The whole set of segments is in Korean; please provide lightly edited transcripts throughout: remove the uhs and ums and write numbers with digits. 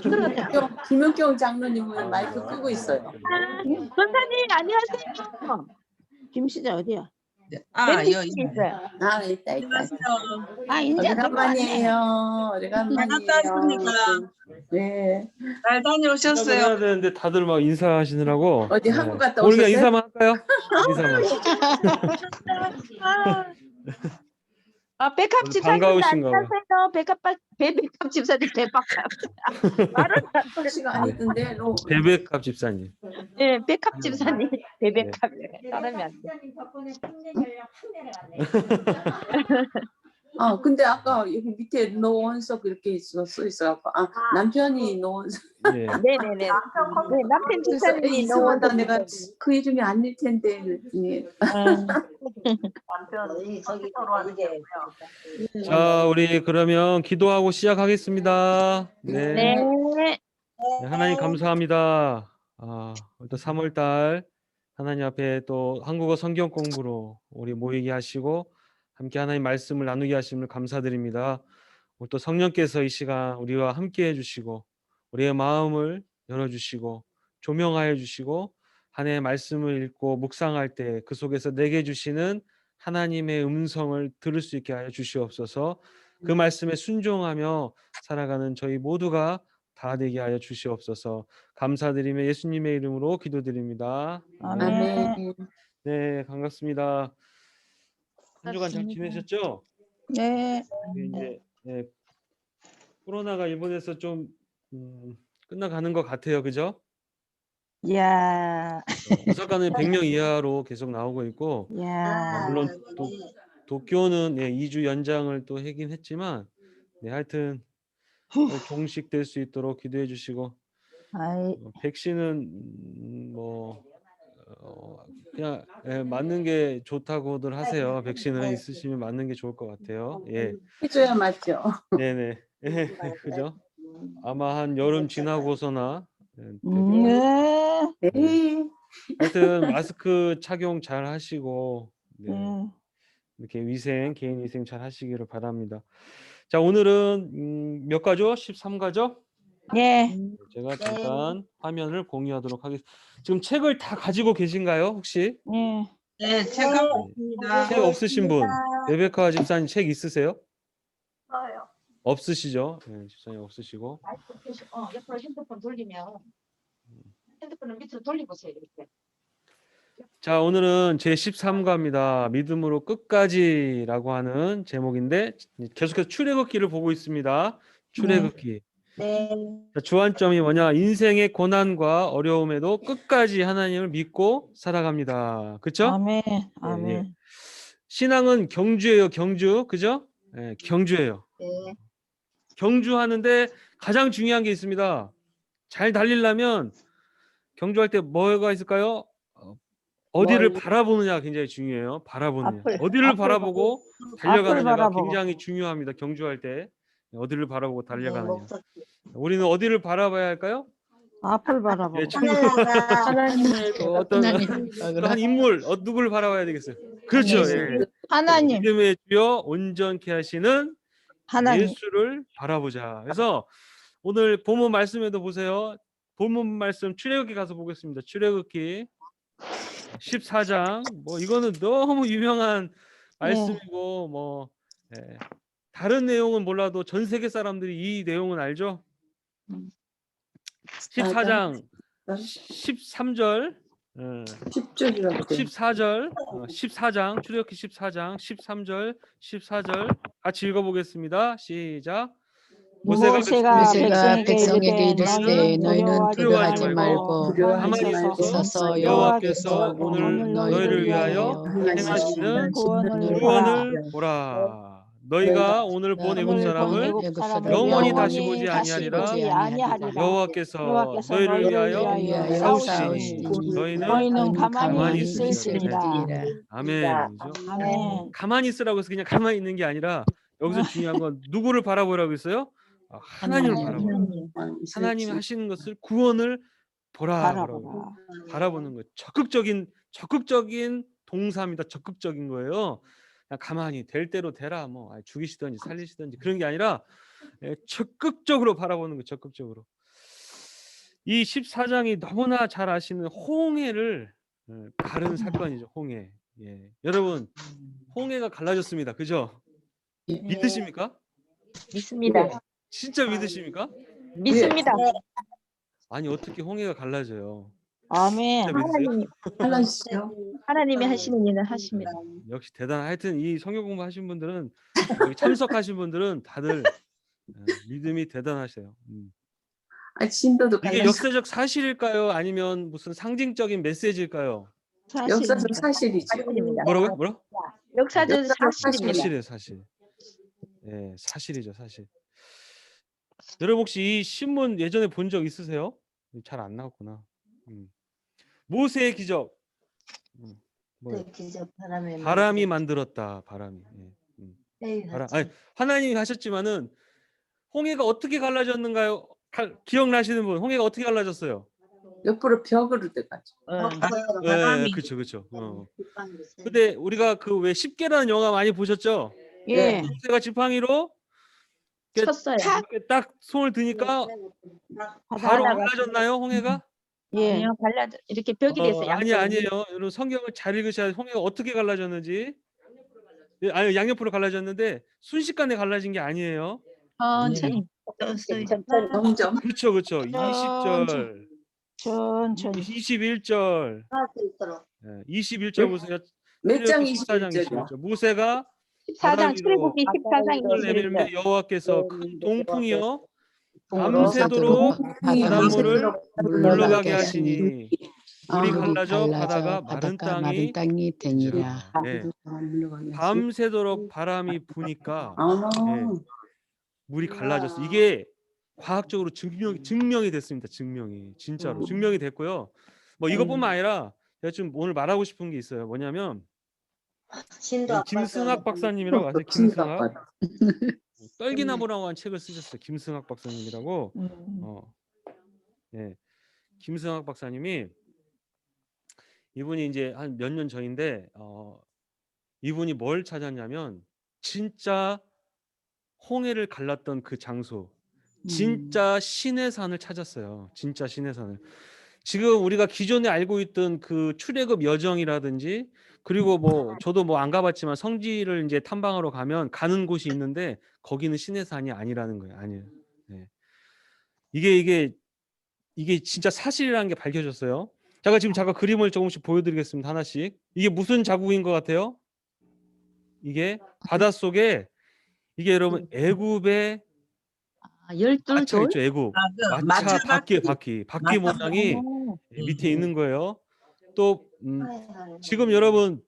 그러네요. 김은경 장로님은 마이크 끄고 있어요. 권사님 안녕하세요. 김씨자 어디야? 멤버십이 여기 있어요. 아, 있다. 이제 오래간만이에요. 오래간만이에요. 네. 잘 다녀오셨어요. 해야 되는데 다들 막 인사하시느라고. 어디 한국 갔다 우리가 오셨어요? 인사만 할까요? 인사만. 백합 집사님 반가우신가 봐요. 안녕하세요. 백합 집사님 대박. 말을 시가 아니던데. 베베캅 집사님. 네, 백합 집사님 대백합 따르면 안 돼. 근데 아까 여기 밑에 노원석 이렇게 써 있어. 남편이 노원석. 예. 네네네. 네, 남편 집사님이 이상하다. 너무 내가 그 이름이 아닐 텐데. 그랬더니. 남편이 거기로 하는 게 자, 우리 그러면 기도하고 시작하겠습니다. 네. 네. 네, 하나님 감사합니다. 또 3월달 하나님 앞에 또 한국어 성경 공부로 우리 모이게 하시고 함께 하나님 말씀을 나누게 하심을 감사드립니다. 오늘 또 성령께서 이 시간 우리와 함께 해주시고 우리의 마음을 열어주시고 조명하여 주시고 하나님의 말씀을 읽고 묵상할 때 그 속에서 내게 주시는 하나님의 음성을 들을 수 있게 하여 주시옵소서. 그 말씀에 순종하며 살아가는 저희 모두가 다 되게 하여 주시옵소서. 감사드리며 예수님의 이름으로 기도드립니다. 아멘. 네, 반갑습니다. 한 주간 잘 지내셨죠? 네. 이제 코로나가 일본에서 좀 끝나가는 것 같아요, 그죠? 야, 오사카는 100명 이하로 계속 나오고 있고, 야. 물론 도쿄는 2주 연장을 또 하긴 했지만, 하여튼 종식될 수 있도록 기도해 주시고, 아이, 백신은 그냥 맞는 게 좋다고들 하세요. 백신은 있으시면 맞는 게 좋을 것 같아요. 예, 해줘야 맞죠. 네네, 그죠? 아마 한 여름 지나고서나 네. 네. 하여튼 마스크 착용 잘 하시고 네. 이렇게 개인 위생 잘 하시기를 바랍니다. 자, 오늘은 몇 가죠? 13가죠? 네. 제가 잠깐 화면을 공유하도록 하겠습니다. 지금 책을 다 가지고 계신가요, 혹시? 네. 네, 제가 없습니다. 책 없으신 분? 레베카 집사님 책 있으세요? 써요. 없으시죠? 네, 집사님 없으시고. 옆으로 핸드폰 돌리면 핸드폰을 밑으로 돌리보세요. 이렇게. 자, 오늘은 제 13과입니다. 믿음으로 끝까지라고 하는 제목인데 계속해서 출애굽기를 보고 있습니다. 출애굽기. 네. 자, 주안점이 뭐냐? 인생의 고난과 어려움에도 끝까지 하나님을 믿고 살아갑니다. 그렇죠? 아멘. 예. 아멘. 신앙은 경주예요, 경주. 그죠? 예, 경주예요. 네. 경주하는데 가장 중요한 게 있습니다. 잘 달리려면 경주할 때 뭐가 있을까요? 어디를 바라보느냐가 굉장히 중요해요. 바라보느냐. 어디를 바라보고 달려가느냐가 바라보고. 굉장히 중요합니다. 경주할 때 어디를 바라보고 달려가느냐. 목소리. 우리는 어디를 바라봐야 할까요? 앞을 바라보고. 예, 하나님을 어떤 한 인물, 누구를 바라봐야 되겠어요? 그렇죠. 예. 하나님. 믿음의 주여 온전케 하시는 하나님. 예수를 바라보자. 그래서 오늘 본문 말씀에도 보세요. 본문 말씀 출애굽기 가서 보겠습니다. 출애굽기 14장. 이거는 너무 유명한 말씀이고 다른 내용은 몰라도 전 세계 사람들이 이 내용은 알죠? 14장 13절 10절이라고 돼. 14절 14장 출애굽기 14장 13절 14절 같이 읽어보겠습니다. 시작. 모세가 백성에게 이르시되 너희는 두려워하지 말고 두려워하지 가만히 서서 여호와께서 오늘 너희를 위하여 행하시는 구원을 보라. 너희가 오늘 본 애굽 사람을 영원히 다시 보지 아니하리라. 여호와께서 너희를 위하여 싸우시니 너희는 가만히 있으리라. 아멘. 아멘. 가만히 있으라고 해서 그냥 가만히 있는 게 아니라 여기서 중요한 건 누구를 바라보라고 했어요? 하나님을 바라보라. 하나님이 하시는 것을 구원을 보라. 바라보는 거. 적극적인 동사입니다. 적극적인 거예요. 그냥 가만히 될 대로 되라 뭐 죽이시든지 살리시든지 그런 게 아니라 적극적으로 바라보는 거 적극적으로. 이 14장이 너무나 잘 아시는 홍해를 가른 사건이죠. 홍해. 예. 여러분 홍해가 갈라졌습니다. 그죠? 믿으십니까? 믿습니다. 진짜 믿으십니까? 믿습니다. 아니 어떻게 홍해가 갈라져요? 아멘. 진짜 믿으세요? 하나님이, 달라주세요. 하나님이 하시는 일은 하십니다. 역시 대단. 하여튼 이 성경 공부하신 분들은 여기 참석하신 분들은 다들 믿음이 대단하세요. 신도도 이게 역사적 사실일까요? 아니면 무슨 상징적인 메시지일까요? 역사적 사실이죠. 사실입니다. 뭐라고요? 뭐라? 역사적 역사적 사실입니다. 사실이에요, 사실. 예, 사실이죠, 사실. 여러분 혹시 이 신문 예전에 본 적 있으세요? 잘 안 나왔구나. 모세의 기적. 뭐예요? 바람이 만들었다. 바람이. 바람. 아니, 하나님이 하셨지만은 홍해가 어떻게 갈라졌는가요? 기억나시는 분? 홍해가 어떻게 갈라졌어요? 옆으로 벽으로 돼가지고. 네, 그렇죠, 그렇죠. 근데 우리가 그 왜 10개라는 영화 많이 보셨죠? 예. 모세가 지팡이로 이렇게 쳤어요. 이렇게 딱 손을 드니까 바로 갈라졌나요, 홍해가? 예. 아니요, 이렇게 벽이 됐어요. 아니에요. 여러분 성경을 잘 읽으셔야 홍해가 어떻게 갈라졌는지. 아니 양옆으로 갈라졌는데 순식간에 갈라진 게 아니에요. 천천히. 점점. 그렇죠, 그렇죠. 20절, 천천히. 21절, 21절 보세요. 몇 장 14장 21절. 21절. 모세가 14장, 출애굽기 14장 손을 내밀며 21절. 여호와께서 큰 동풍이요 밤새도록 바닷물을 물러가게 하시니 물이 갈라져 바다가 마른 땅이 되니라. 네. 밤새도록 바람이 부니까 물이 갈라졌어. 이게 과학적으로 증명이 됐습니다. 증명이 진짜로 증명이 됐고요. 뭐 이것뿐만 아니라 제가 지금 오늘 말하고 싶은 게 있어요. 뭐냐면 김승학 박사님이라고 아세요? 김승학 떨기나무라고 한 책을 쓰셨어요. 김승학 박사님이라고. 네. 김승학 박사님이 이분이 이제 한 몇 년 전인데 이분이 뭘 찾았냐면 진짜 홍해를 갈랐던 그 장소, 진짜 신의 산을 찾았어요. 진짜 신의 산을. 지금 우리가 기존에 알고 있던 그 출애굽 여정이라든지 그리고 뭐 저도 뭐 안 가봤지만 성지를 이제 탐방하러 가면 가는 곳이 있는데 거기는 신의 산이 아니라는 거예요. 아니에요. 네. 이게 진짜 사실이라는 게 밝혀졌어요. 제가 지금 잠깐 그림을 조금씩 보여드리겠습니다. 하나씩. 이게 무슨 자국인 것 같아요? 이게 바닷속에 이게 여러분 애굽의 12돌? 마차 있죠. 애굽 마차 바퀴 모양이 밑에 있는 거예요. 또 지금 여러분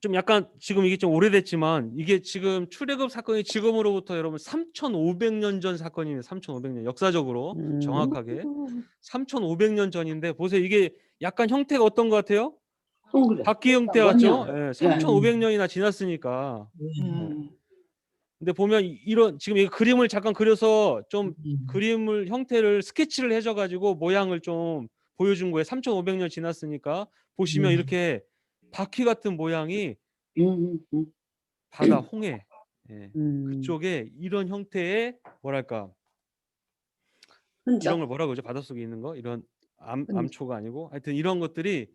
좀 약간 지금 이게 좀 오래됐지만 이게 지금 출애굽 사건이 지금으로부터 여러분 3,500년 전 사건이에요. 3,500년 역사적으로 정확하게 3,500년 전인데 보세요. 이게 약간 형태가 어떤 것 같아요? 바퀴 형태 같죠? 네, 3,500년이나 지났으니까. 근데 보면 이런 지금 이 그림을 잠깐 그려서 좀 그림을 형태를 스케치를 해줘 가지고 모양을 좀 보여준 거예요. 3,500년 지났으니까 보시면 이렇게 바퀴 같은 모양이 바다 홍해 그쪽에 이런 형태의 뭐랄까 이런 걸 뭐라고 그러죠? 바닷속에 있는 거 이런 암초가 아니고 하여튼 이런 것들이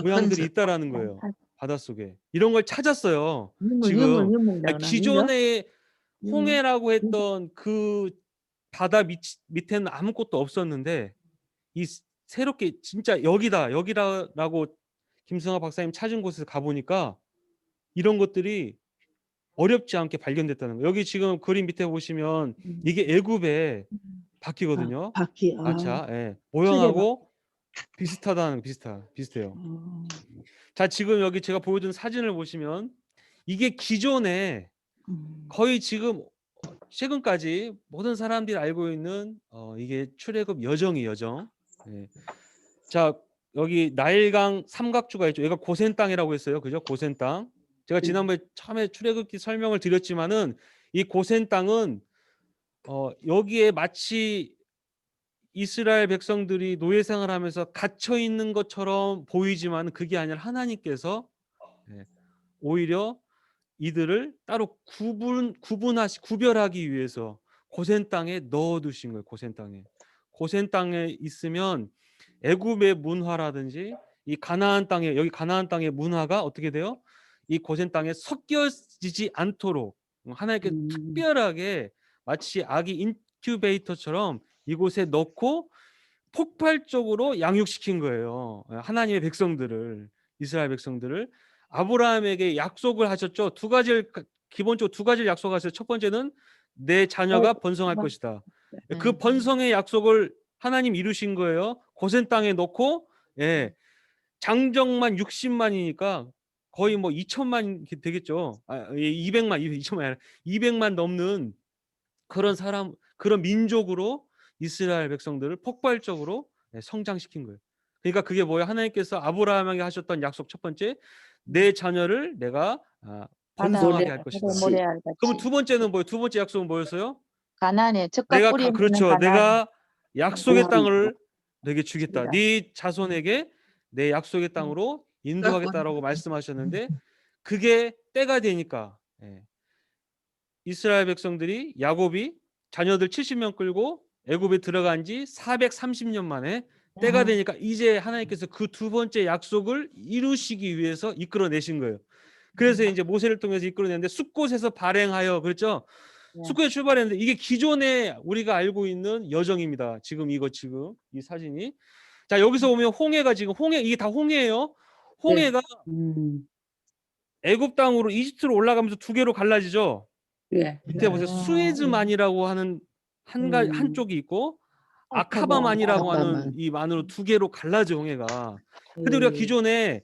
모양들이 있다라는 거예요. 바닷속에 이런 걸 찾았어요. 지금 기존에 홍해라고 했던 그 바다 밑에는 아무것도 없었는데 이 새롭게 진짜 여기라고 김승학 박사님 찾은 곳에서 가보니까 이런 것들이 어렵지 않게 발견됐다는 거예요. 여기 지금 그림 밑에 보시면 이게 애굽의 바퀴거든요. 마차. 예. 모양하고 비슷해요. 자, 지금 여기 제가 보여준 사진을 보시면 이게 기존에 거의 지금 최근까지 모든 사람들이 알고 있는 이게 출애굽 여정이 여정. 예. 자, 여기 나일강 삼각주가 있죠. 얘가 고센 땅이라고 했어요. 그죠? 고센 땅. 제가 지난번에 처음에 출애굽기 설명을 드렸지만은 이 고센 땅은 여기에 마치 이스라엘 백성들이 노예 생활하면서 갇혀 있는 것처럼 보이지만 그게 아니라 하나님께서 오히려 이들을 따로 구별하기 위해서 고센 땅에 넣어두신 거예요. 고센 땅에. 고센 땅에 있으면 애굽의 문화라든지 이 가나안 땅에, 여기 가나안 땅의 문화가 어떻게 돼요? 이 고센 땅에 섞여지지 않도록 하나님께 특별하게 마치 아기 인큐베이터처럼 이곳에 넣고 폭발적으로 양육시킨 거예요. 하나님의 백성들을, 이스라엘 백성들을. 아브라함에게 약속을 하셨죠. 기본적으로 두 가지를 약속하셨어요. 첫 번째는 내 자녀가 번성할 것이다. 그 번성의 약속을 하나님 이루신 거예요. 고센 땅에 넣고, 예, 장정만 60만이니까 거의 뭐 2천만 되겠죠. 200만, 2천만 아니라 200만 넘는 그런 사람, 그런 민족으로 이스라엘 백성들을 폭발적으로 성장시킨 거예요. 그러니까 그게 뭐예요? 하나님께서 아브라함에게 하셨던 약속 첫 번째, 내 자녀를 내가 번성하게 할 것이다. 그럼 두 번째는 뭐예요? 두 번째 약속은 뭐였어요? 가나안에 젖과 꿀이 흐르는 그렇죠. 가나안. 내가 약속의 땅을 내게 주겠다. 네 자손에게 내 약속의 땅으로 인도하겠다라고 말씀하셨는데 그게 때가 되니까 이스라엘 백성들이 야곱이 자녀들 70명 끌고 애굽에 들어간 지 430년 만에 때가 되니까 이제 하나님께서 그 두 번째 약속을 이루시기 위해서 이끌어내신 거예요. 그래서 이제 모세를 통해서 이끌어냈는데 숫곳에서 발행하여, 그렇죠? 숫곳에 출발했는데 이게 기존에 우리가 알고 있는 여정입니다. 지금 이 사진이. 자, 여기서 보면 홍해가 지금 이게 다 홍해예요. 홍해가 애굽 땅으로 이집트로 올라가면서 두 개로 갈라지죠. 예. 밑에 보세요. 수에즈만이라고 하는 한쪽이 있고 아카바만이라고 하는 이 만으로 두 개로 갈라져 홍해가. 근데 우리가 기존에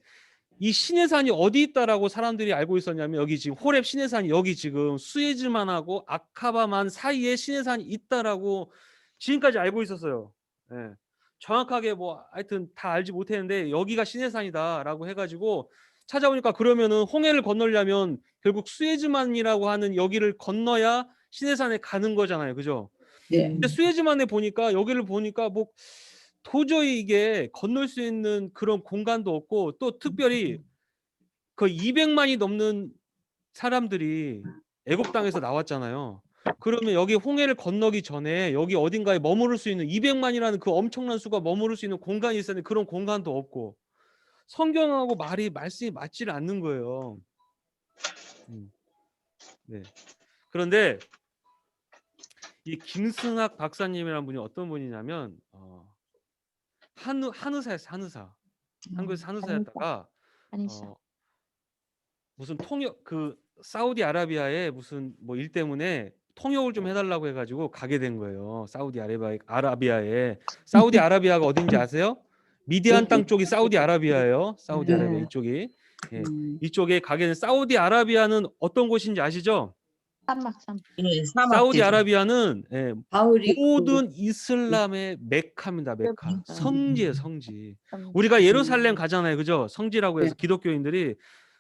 이 시내산이 어디 있다라고 사람들이 알고 있었냐면 여기 지금 호렙 시내산이 여기 지금 수에즈만하고 아카바만 사이에 시내산이 있다라고 지금까지 알고 있었어요. 예. 정확하게 뭐 하여튼 다 알지 못했는데 여기가 시내산이다라고 해가지고 찾아보니까 그러면은 홍해를 건너려면 결국 수에즈만이라고 하는 여기를 건너야 시내산에 가는 거잖아요, 그죠? 예. 근데 수에즈만에 보니까 여기를 보니까 뭐 도저히 이게 건널 수 있는 그런 공간도 없고 또 특별히 거의 200만이 넘는 사람들이 애굽 땅에서 나왔잖아요. 그러면 여기 홍해를 건너기 전에 여기 어딘가에 머무를 수 있는 200만이라는 그 엄청난 수가 머무를 수 있는 공간이 있었는데 그런 공간도 없고 성경하고 말씀이 맞지를 않는 거예요. 네. 그런데 이 김승학 박사님이라는 분이 어떤 분이냐면 한의사였어요. 한국에서 한의사였다가 무슨 통역 사우디아라비아에 무슨 뭐 일 때문에 통역을 좀 해달라고 해가지고 가게 된 거예요. 사우디아라비아에. 사우디아라비아가 어딘지 아세요? 미디안 땅 쪽이 사우디아라비아예요. 사우디아라비아 이쪽이. 예. 이쪽에 가게 된 사우디아라비아는 어떤 곳인지 아시죠? 사우디아라비아는 모든 이슬람의 메카입니다. 메카. 성지예요, 성지. 우리가 예루살렘 가잖아요, 그죠? 성지라고 해서 기독교인들이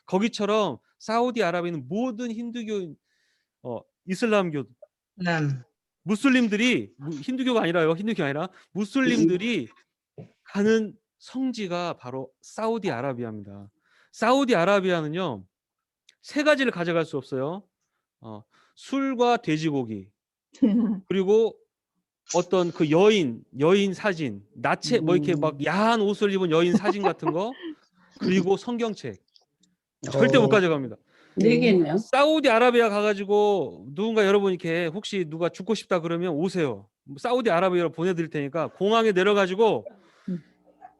거기처럼 사우디아라비아는 모든 힌두교, 이슬람교, 무슬림들이 힌두교가 아니라요, 힌두교가 아니라 무슬림들이 가는 성지가 바로 사우디아라비아입니다. 사우디아라비아는요, 세 가지를 가져갈 수 없어요. 술과 돼지고기, 그리고 어떤 그 여인 사진, 나체 뭐 이렇게 막 야한 옷을 입은 여인 사진 같은 거, 그리고 성경책 절대 못 가져갑니다. 네 개네요. 사우디아라비아 가가지고 누군가 여러분 이렇게 혹시 누가 죽고 싶다 그러면 오세요. 사우디아라비아로 보내드릴 테니까 공항에 내려가지고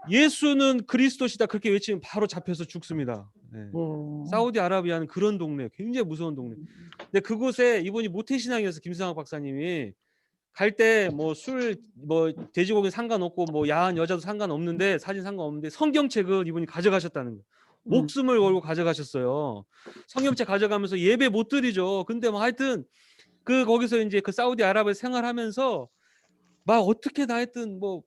예수는 그리스도시다 그렇게 외치면 바로 잡혀서 죽습니다. 네. 사우디아라비아는 그런 동네, 굉장히 무서운 동네. 근데 그곳에 이분이 모태신앙이어서 김승학 박사님이 갈 때 뭐 술, 뭐 돼지고기 상관없고 뭐 야한 여자도 상관없는데 사진 상관없는데 성경책은 이분이 가져가셨다는 거예요. 목숨을 걸고 가져가셨어요. 성경책 가져가면서 예배 못 드리죠. 근데 뭐 하여튼 거기서 이제 그 사우디아라비아 생활하면서 막 어떻게 다 하여튼 뭐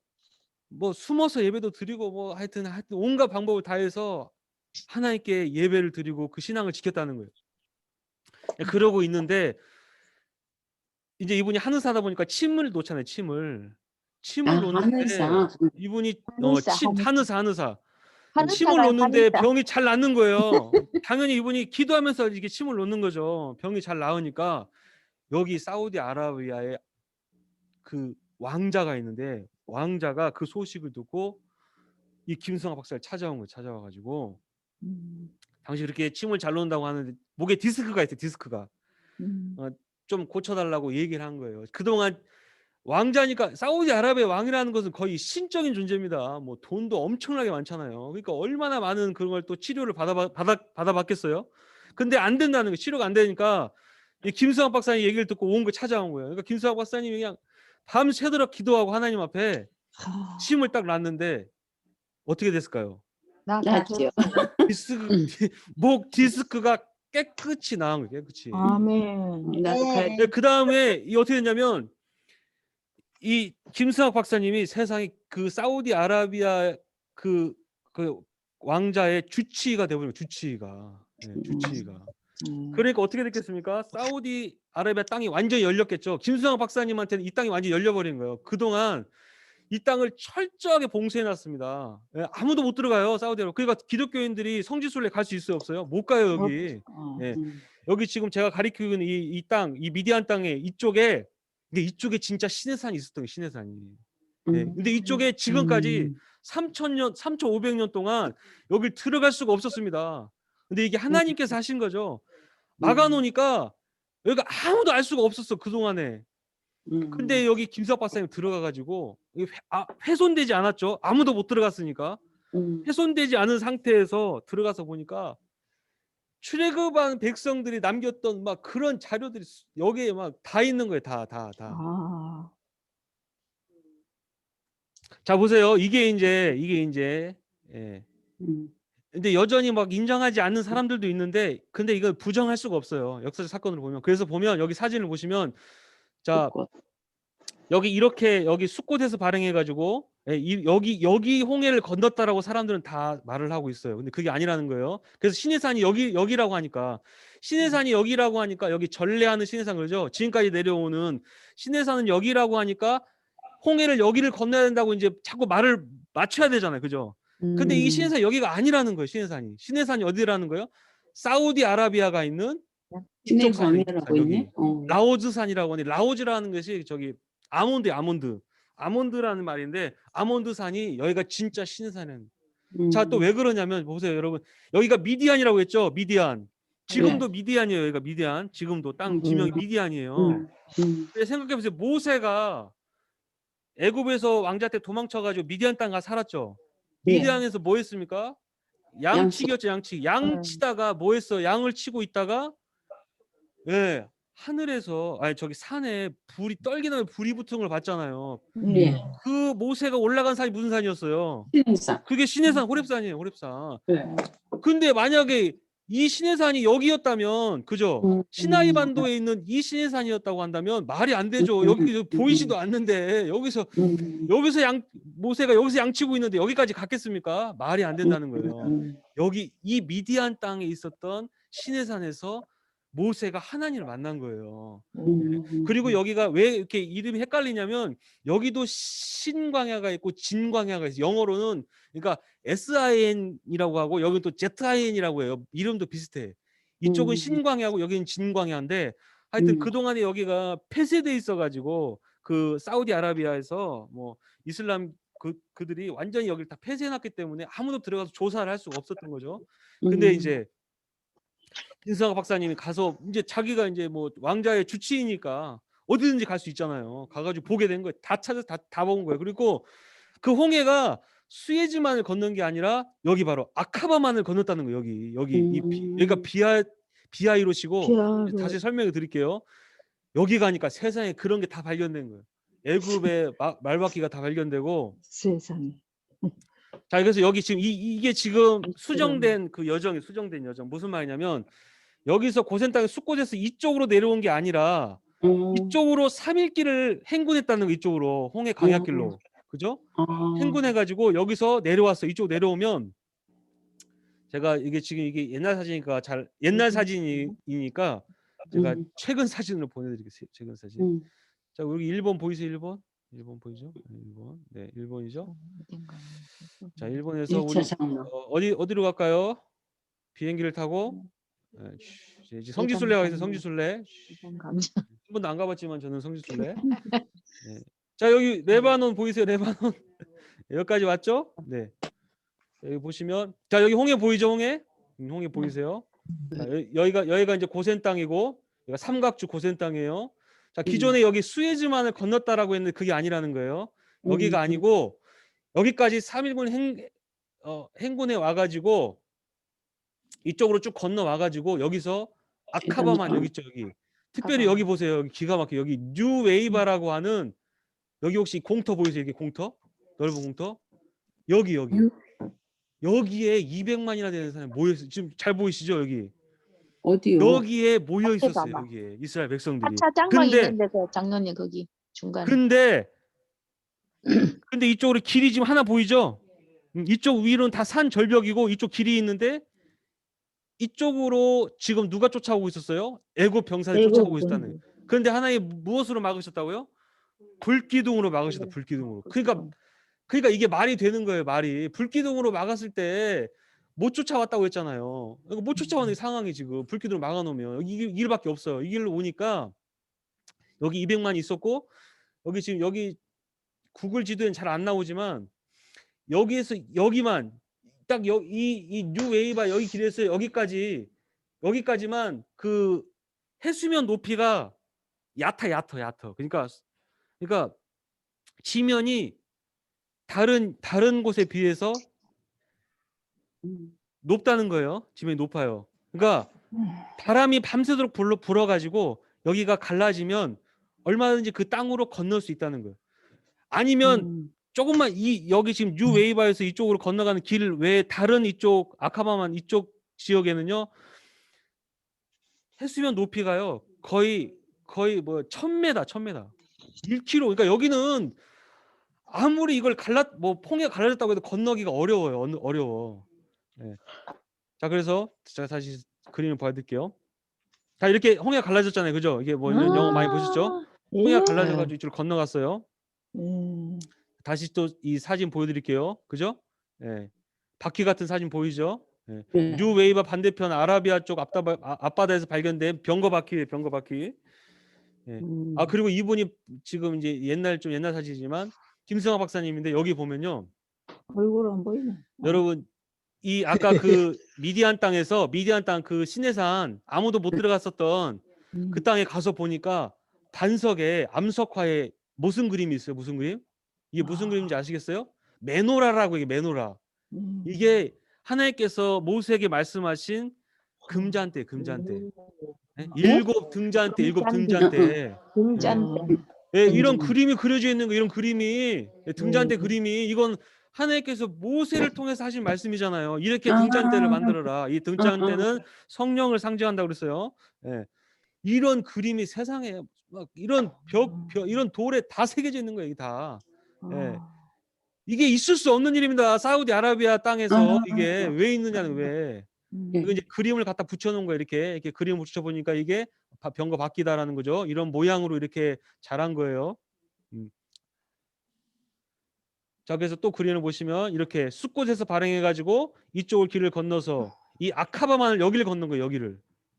숨어서 예배도 드리고 뭐 하여튼 온갖 방법을 다해서 하나님께 예배를 드리고 그 신앙을 지켰다는 거예요. 그러고 있는데 이제 이분이 한의사다 보니까 침을 놓잖아요. 침을 놓는데 한의사. 이분이 한의사. 한의사 침을 환우자가 놓는데 환우자. 병이 잘 낫는 거예요. 당연히 이분이 기도하면서 이게 침을 놓는 거죠. 병이 잘 나으니까 여기 사우디아라비아에 그 왕자가 있는데 왕자가 그 소식을 듣고 이 김승학 박사를 찾아온 거예요. 찾아와가지고 당시 그렇게 침을 잘 놓는다고 하는데 목에 디스크가 있어요. 디스크가 좀 고쳐달라고 얘기를 한 거예요. 그동안 왕자니까 사우디아라비아 왕이라는 것은 거의 신적인 존재입니다. 뭐 돈도 엄청나게 많잖아요. 그러니까 얼마나 많은 그런 걸 또 치료를 받아봤겠어요. 근데 안 된다는 거예요. 치료가 안 되니까 이 김수학 박사님 얘기를 듣고 온 거 찾아온 거예요. 그러니까 김수학 박사님이 그냥 밤새도록 기도하고 하나님 앞에 침을 딱 놨는데 어떻게 됐을까요? 낫죠. 목 디스크가 깨끗이 나은 거예요. 깨끗이. 아멘. 나도 가야 그 다음에 이 어떻게 됐냐면 이 김승학 박사님이 세상에 그 사우디아라비아 그 왕자의 주치의가 되버린 주치의가. 네, 주치의가. 그러니까 어떻게 됐겠습니까? 사우디아라비아 땅이 완전히 열렸겠죠. 김승학 박사님한테는 이 땅이 완전히 열려버린 거예요. 그동안 이 땅을 철저하게 봉쇄해놨습니다. 예, 아무도 못 들어가요, 사우디아라비아. 그러니까 기독교인들이 성지순례 갈 수 있어요, 없어요? 못 가요, 여기. 예. 여기 지금 제가 가리키고 있는 이 땅, 이 미디안 땅에 이쪽에, 근데 이쪽에 진짜 신의 산이 있었던 거예요, 신의 산이. 예. 근데 이쪽에 지금까지 3,000년, 3,500년 동안 여길 들어갈 수가 없었습니다. 근데 이게 하나님께서 하신 거죠. 막아놓으니까 여기가 아무도 알 수가 없었어, 그동안에. 근데 여기 김수학 박사님 들어가가지고 훼손되지 않았죠. 아무도 못 들어갔으니까. 훼손되지 않은 상태에서 들어가서 보니까 출애굽한 백성들이 남겼던 막 그런 자료들이 여기에 막 다 있는 거예요. 다. 아, 자 보세요. 이게 이제 예. 근데 여전히 막 인정하지 않는 사람들도 있는데 근데 이걸 부정할 수가 없어요. 역사적 사건을 보면. 그래서 보면 여기 사진을 보시면 자 여기 이렇게 여기 숫곳에서 발행해가지고 여기 홍해를 건넜다라고 사람들은 다 말을 하고 있어요. 근데 그게 아니라는 거예요. 그래서 신해산이 여기라고 하니까 신해산이 여기라고 하니까 여기 전래하는 신해산 그러죠. 지금까지 내려오는 신해산은 여기라고 하니까 홍해를 여기를 건너야 된다고 이제 자꾸 말을 맞춰야 되잖아요. 그죠? 근데 이 신해산이 여기가 아니라는 거예요. 신해산이 어디라는 거예요? 사우디아라비아가 있는 이쪽 산, 방해라고 있네. 라오즈산이라고 하는데 라오즈라는 것이 저기 아몬드라는 말인데 아몬드 산이 여기가 진짜 신해산은. 자, 또 왜 그러냐면 보세요, 여러분. 여기가 미디안이라고 했죠. 미디안. 지금도 미디안이에요. 여기가 미디안. 지금도 땅 지명이 미디안이에요. 생각해 보세요. 모세가 애굽에서 왕자한테 도망쳐가지고 미디안 땅 가 살았죠. 미디안에서 뭐 했습니까? 양치기였죠. 양치다가 뭐 했어? 양을 치고 있다가 예, 하늘에서 저기 산에 불이 떨기는 불이 붙은 걸 봤잖아요. 네. 그 모세가 올라간 산이 무슨 산이었어요? 신해산. 그게 신해산 호렙산이에요. 호렙산. 네. 근데 만약에 이 신해산이 여기였다면 그죠? 시나이 반도에 있는 이 신해산이었다고 한다면 말이 안 되죠. 여기 보이지도 않는데 여기서 모세가 여기서 양치고 있는데 여기까지 갔겠습니까? 말이 안 된다는 거예요. 여기 이 미디안 땅에 있었던 신해산에서 모세가 하나님을 만난 거예요. 그리고 여기가 왜 이렇게 이름이 헷갈리냐면 여기도 신광야가 있고 진광야가 있어요. 영어로는 그러니까 SIN이라고 하고 여기는 또 ZIN이라고 해요. 이름도 비슷해. 이쪽은 신광야고 여기는 진광야인데 하여튼 그동안에 여기가 폐쇄돼 있어가지고 그 사우디아라비아에서 뭐 이슬람 그들이 완전히 여기를 다 폐쇄해놨기 때문에 아무도 들어가서 조사를 할 수가 없었던 거죠. 근데 이제 김승학 박사님이 가서 이제 자기가 이제 뭐 왕자의 주치의니까 어디든지 갈 수 있잖아요. 가가지고 보게 된 거예요. 다 찾아서 다 본 거예요. 그리고 그 홍해가 수에즈만을 건넌 게 아니라 여기 바로 아카바만을 건넜다는 거예요. 여기가 비하이로시고 다시 설명해 드릴게요. 여기 가니까 세상에 그런 게 다 발견된 거예요. 애굽의 말바퀴가 다 발견되고 세상에. 자, 그래서 여기 지금 이게 지금 수정된 여정 무슨 말이냐면 여기서 고센 땅의 숫곳에서 이쪽으로 내려온 게 아니라 이쪽으로 3일길을 행군했다는 거. 이쪽으로 홍해 강약길로 그죠? 행군해가지고 여기서 내려왔어. 이쪽 내려오면 제가 이게 옛날 사진이니까 옛날 사진이니까 제가 최근 사진으로 보내드리겠습니다. 최근 사진. 자, 여기 1번 보이세요? 1번? 1번 보이죠? 1번. 네, 1번이죠. 어딘가. 자, 1번에서 우리 1차 장로. 어디로 갈까요? 비행기를 타고 이제 성지순례 가겠습니다. 성지순례. 이번 감사. 한 번도 안 가봤지만 저는 성지순례. 네. 자, 여기 레바논 보이세요? 레바논. 여기까지 왔죠? 네. 여기 보시면 자, 여기 홍해 보이죠? 홍해? 홍해 보이세요? 자, 여기가 이제 고센 땅이고 여기가 삼각주 고센 땅이에요. 자, 기존에 여기 수에즈만을 건넜다라고 했는데 그게 아니라는 거예요. 여기가 아니고 여기까지 3일군 행군에 와가지고 이쪽으로 쭉 건너 와가지고 여기서 아카바만 여기 있죠. 여기 특별히 여기 보세요. 여기 기가 막혀. 여기 뉴웨이바라고 하는 여기 혹시 공터 보이세요? 여기 공터 넓은 공터 여기 여기에 200만이나 되는 사람이 모여 있어요. 지금 잘 보이시죠? 여기 어디요? 여기에 모여 앞에 있었어요. 봐봐. 여기에 이스라엘 백성들이. 하차 장막 근데 있는 데서 장로님 거기 중간에. 근데 이쪽으로 길이 지금 하나 보이죠? 이쪽 위로는 다 산 절벽이고 이쪽 길이 있는데 이쪽으로 지금 누가 쫓아오고 있었어요? 애굽 병사들이 쫓아오고 있었다는. 그런데 하나님 무엇으로 막으셨다고요? 불기둥으로 막으셨다. 불기둥으로. 그러니까 이게 말이 되는 거예요. 말이 불기둥으로 막았을 때 못 쫓아왔다고 했잖아요. 못 쫓아오는 상황이 지금 불기둥으로 막아놓으면 이 길밖에 없어요. 이 길로 오니까 여기 200만 있었고 여기 지금 여기 구글 지도엔 잘 안 나오지만 여기에서 여기만 딱 이 뉴웨이바 여기 길에서 여기까지만 그 해수면 높이가 얕아. 그러니까 지면이 다른 곳에 비해서 높다는 거예요. 지면이 높아요. 그러니까 바람이 밤새도록 불어가지고 여기가 갈라지면 얼마든지 그 땅으로 건널 수 있다는 거예요. 아니면 조금만 여기 지금 뉴웨이바에서 이쪽으로 건너가는 길 외에 다른 이쪽 아카바만 이쪽 지역에는요 해수면 높이가요 거의 뭐 1000m 1km. 그러니까 여기는 아무리 이걸 퐁에 갈라졌다고 해도 건너기가 어려워. 네. 자, 그래서 제가 다시 그림을 보여드릴게요. 자, 이렇게 홍해가 갈라졌잖아요, 그죠? 이게 뭐 이런 영화 많이 보셨죠? 홍해가 갈라져가지고 이쪽으로 건너갔어요. 다시 또 이 사진 보여드릴게요, 그죠? 네. 바퀴 같은 사진 보이죠? 네. 뉴웨이바 반대편 아라비아 쪽 앞바다에서 발견된 병거 바퀴. 네. 아, 그리고 이분이 지금 이제 옛날 사진이지만 김승학 박사님인데 여기 보면요. 얼굴 안 보이네. 여러분 이 아까 그 미디안 땅 그 시내산 아무도 못 들어갔었던 그 땅에 가서 보니까 반석에 암석화에 무슨 그림이 있어요? 무슨 그림? 이게 무슨 그림인지 아시겠어요? 메노라라고. 이게 메노라. 이게 하나님께서 모세에게 말씀하신 금잔대. 네? 일곱 등잔대. 네, 이런 그림이 그려져 있는 거, 이런 그림이 등잔대 그림이 이건 하나님께서 모세를 통해서 하신 말씀이잖아요. 이렇게 등잔대를 만들어라. 이 등잔대는 성령을 상징한다고 그랬어요. 네. 이런 그림이 세상에 막 이런 이런 돌에 다 새겨져 있는 거예요. 이게 다. 네. 이게 있을 수 없는 일입니다. 사우디아라비아 땅에서 이게 왜 있느냐는 왜. 이거 이제 그림을 갖다 붙여놓은 거예요. 이렇게 그림을 붙여보니까 이게 병거 바뀌다라는 거죠. 이런 모양으로 이렇게 자란 거예요. 자, 그래서 또 그림을 보시면 이렇게 숲곳에서 발행해가지고 이쪽을 길을 건너서 이 아카바만을 여기를 건넌 거예요.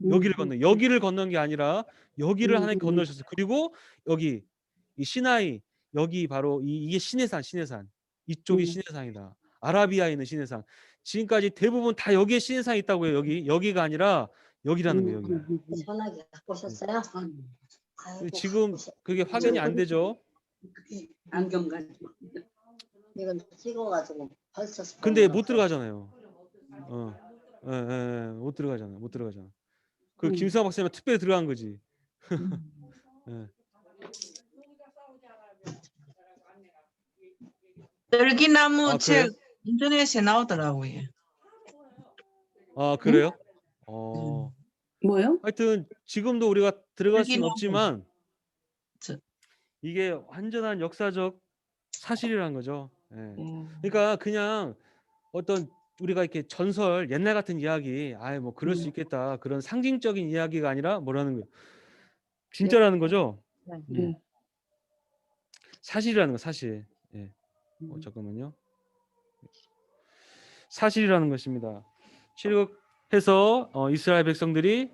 여기를 건넌 게 아니라 여기를 하나님 건너셨어요. 그리고 여기 이 시나이 여기 바로 이게 시내산 이쪽이 시내산이다. 아라비아에 있는 시내산. 지금까지 대부분 다 여기에 시내산이 있다고 해요. 여기가 아니라 여기라는 거예요. 여기. 전화기 갖고 오셨어요? 지금 그게 확인이 안 되죠. 안경 가지고. 이건 찍어가지고 벌써. 근데 못 들어가잖아요. 못 들어가잖아. 그 김수아 박사님 특별히 들어간 거지. 예. 떨기나무 책 그래요? 인터넷에 나오더라고요. 아, 그래요? 뭐요? 하여튼 지금도 우리가 들어갈 수는 여기는 없지만 저- 이게 완전한 역사적 사실이라는 거죠. 예. 그러니까 그냥 어떤 우리가 이렇게 전설 옛날 같은 이야기, 뭐 그럴 수 있겠다 그런 상징적인 이야기가 아니라 뭐라는 거예요? 진짜라는 거죠. 사실이라는 거 사실. 예. 잠깐만요. 사실이라는 것입니다. 출애굽해서 이스라엘 백성들이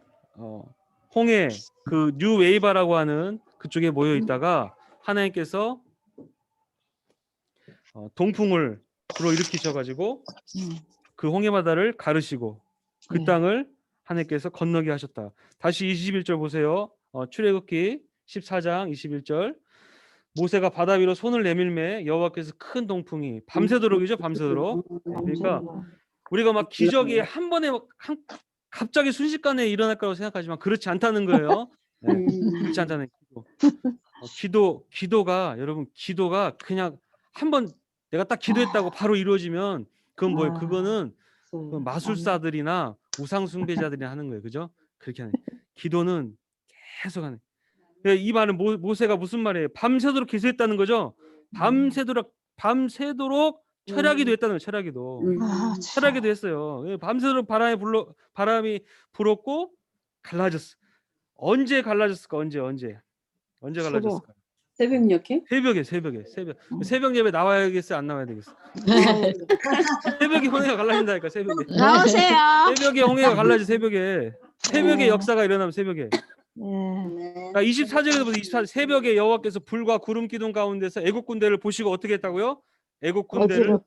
홍해 그 뉴웨이바라고 하는 그쪽에 모여 있다가 하나님께서 동풍을 불어일으키셔 가지고 그 홍해 바다를 가르시고 그 네. 땅을 하나님께서 건너게 하셨다. 다시 21절 보세요. 출애굽기 14장 21절. 모세가 바다 위로 손을 내밀매 여호와께서 큰 동풍이 밤새도록이죠. 밤새도록. 그러니까 우리가 막 기적이 한 번에 갑자기 순식간에 일어날 거라고 생각하지만 그렇지 않다는 거예요. 네, 그렇지 않다는 기도가 여러분 기도가 그냥 한 번 내가 딱 기도했다고 바로 이루어지면 그건 뭐예요? 그거는 그 마술사들이나 우상 숭배자들이 하는 거예요. 그죠? 그렇게 하는. 기도는 계속 하는. 이 말은 모세가 무슨 말이에요? 밤새도록 기도했다는 거죠. 밤새도록 철야기도 했다는 거예요. 철야기도. 철야기도 했어요. 밤새도록 바람이 불었고 갈라졌어. 언제 갈라졌을까? 언제 갈라졌을까? 새벽녘에? 새벽 예배 나와야겠어요? 안 나와야 되겠어? 새벽에 홍해가 갈라진다니까. 새벽에. 나오세요. 새벽에 홍해가 갈라지. 새벽에 역사가 일어나면 새벽에. 네. 24절에서 보세요. 24절 새벽에 여호와께서 불과 구름 기둥 가운데서 애국 군대를 보시고 어떻게 했다고요? 애국 군대를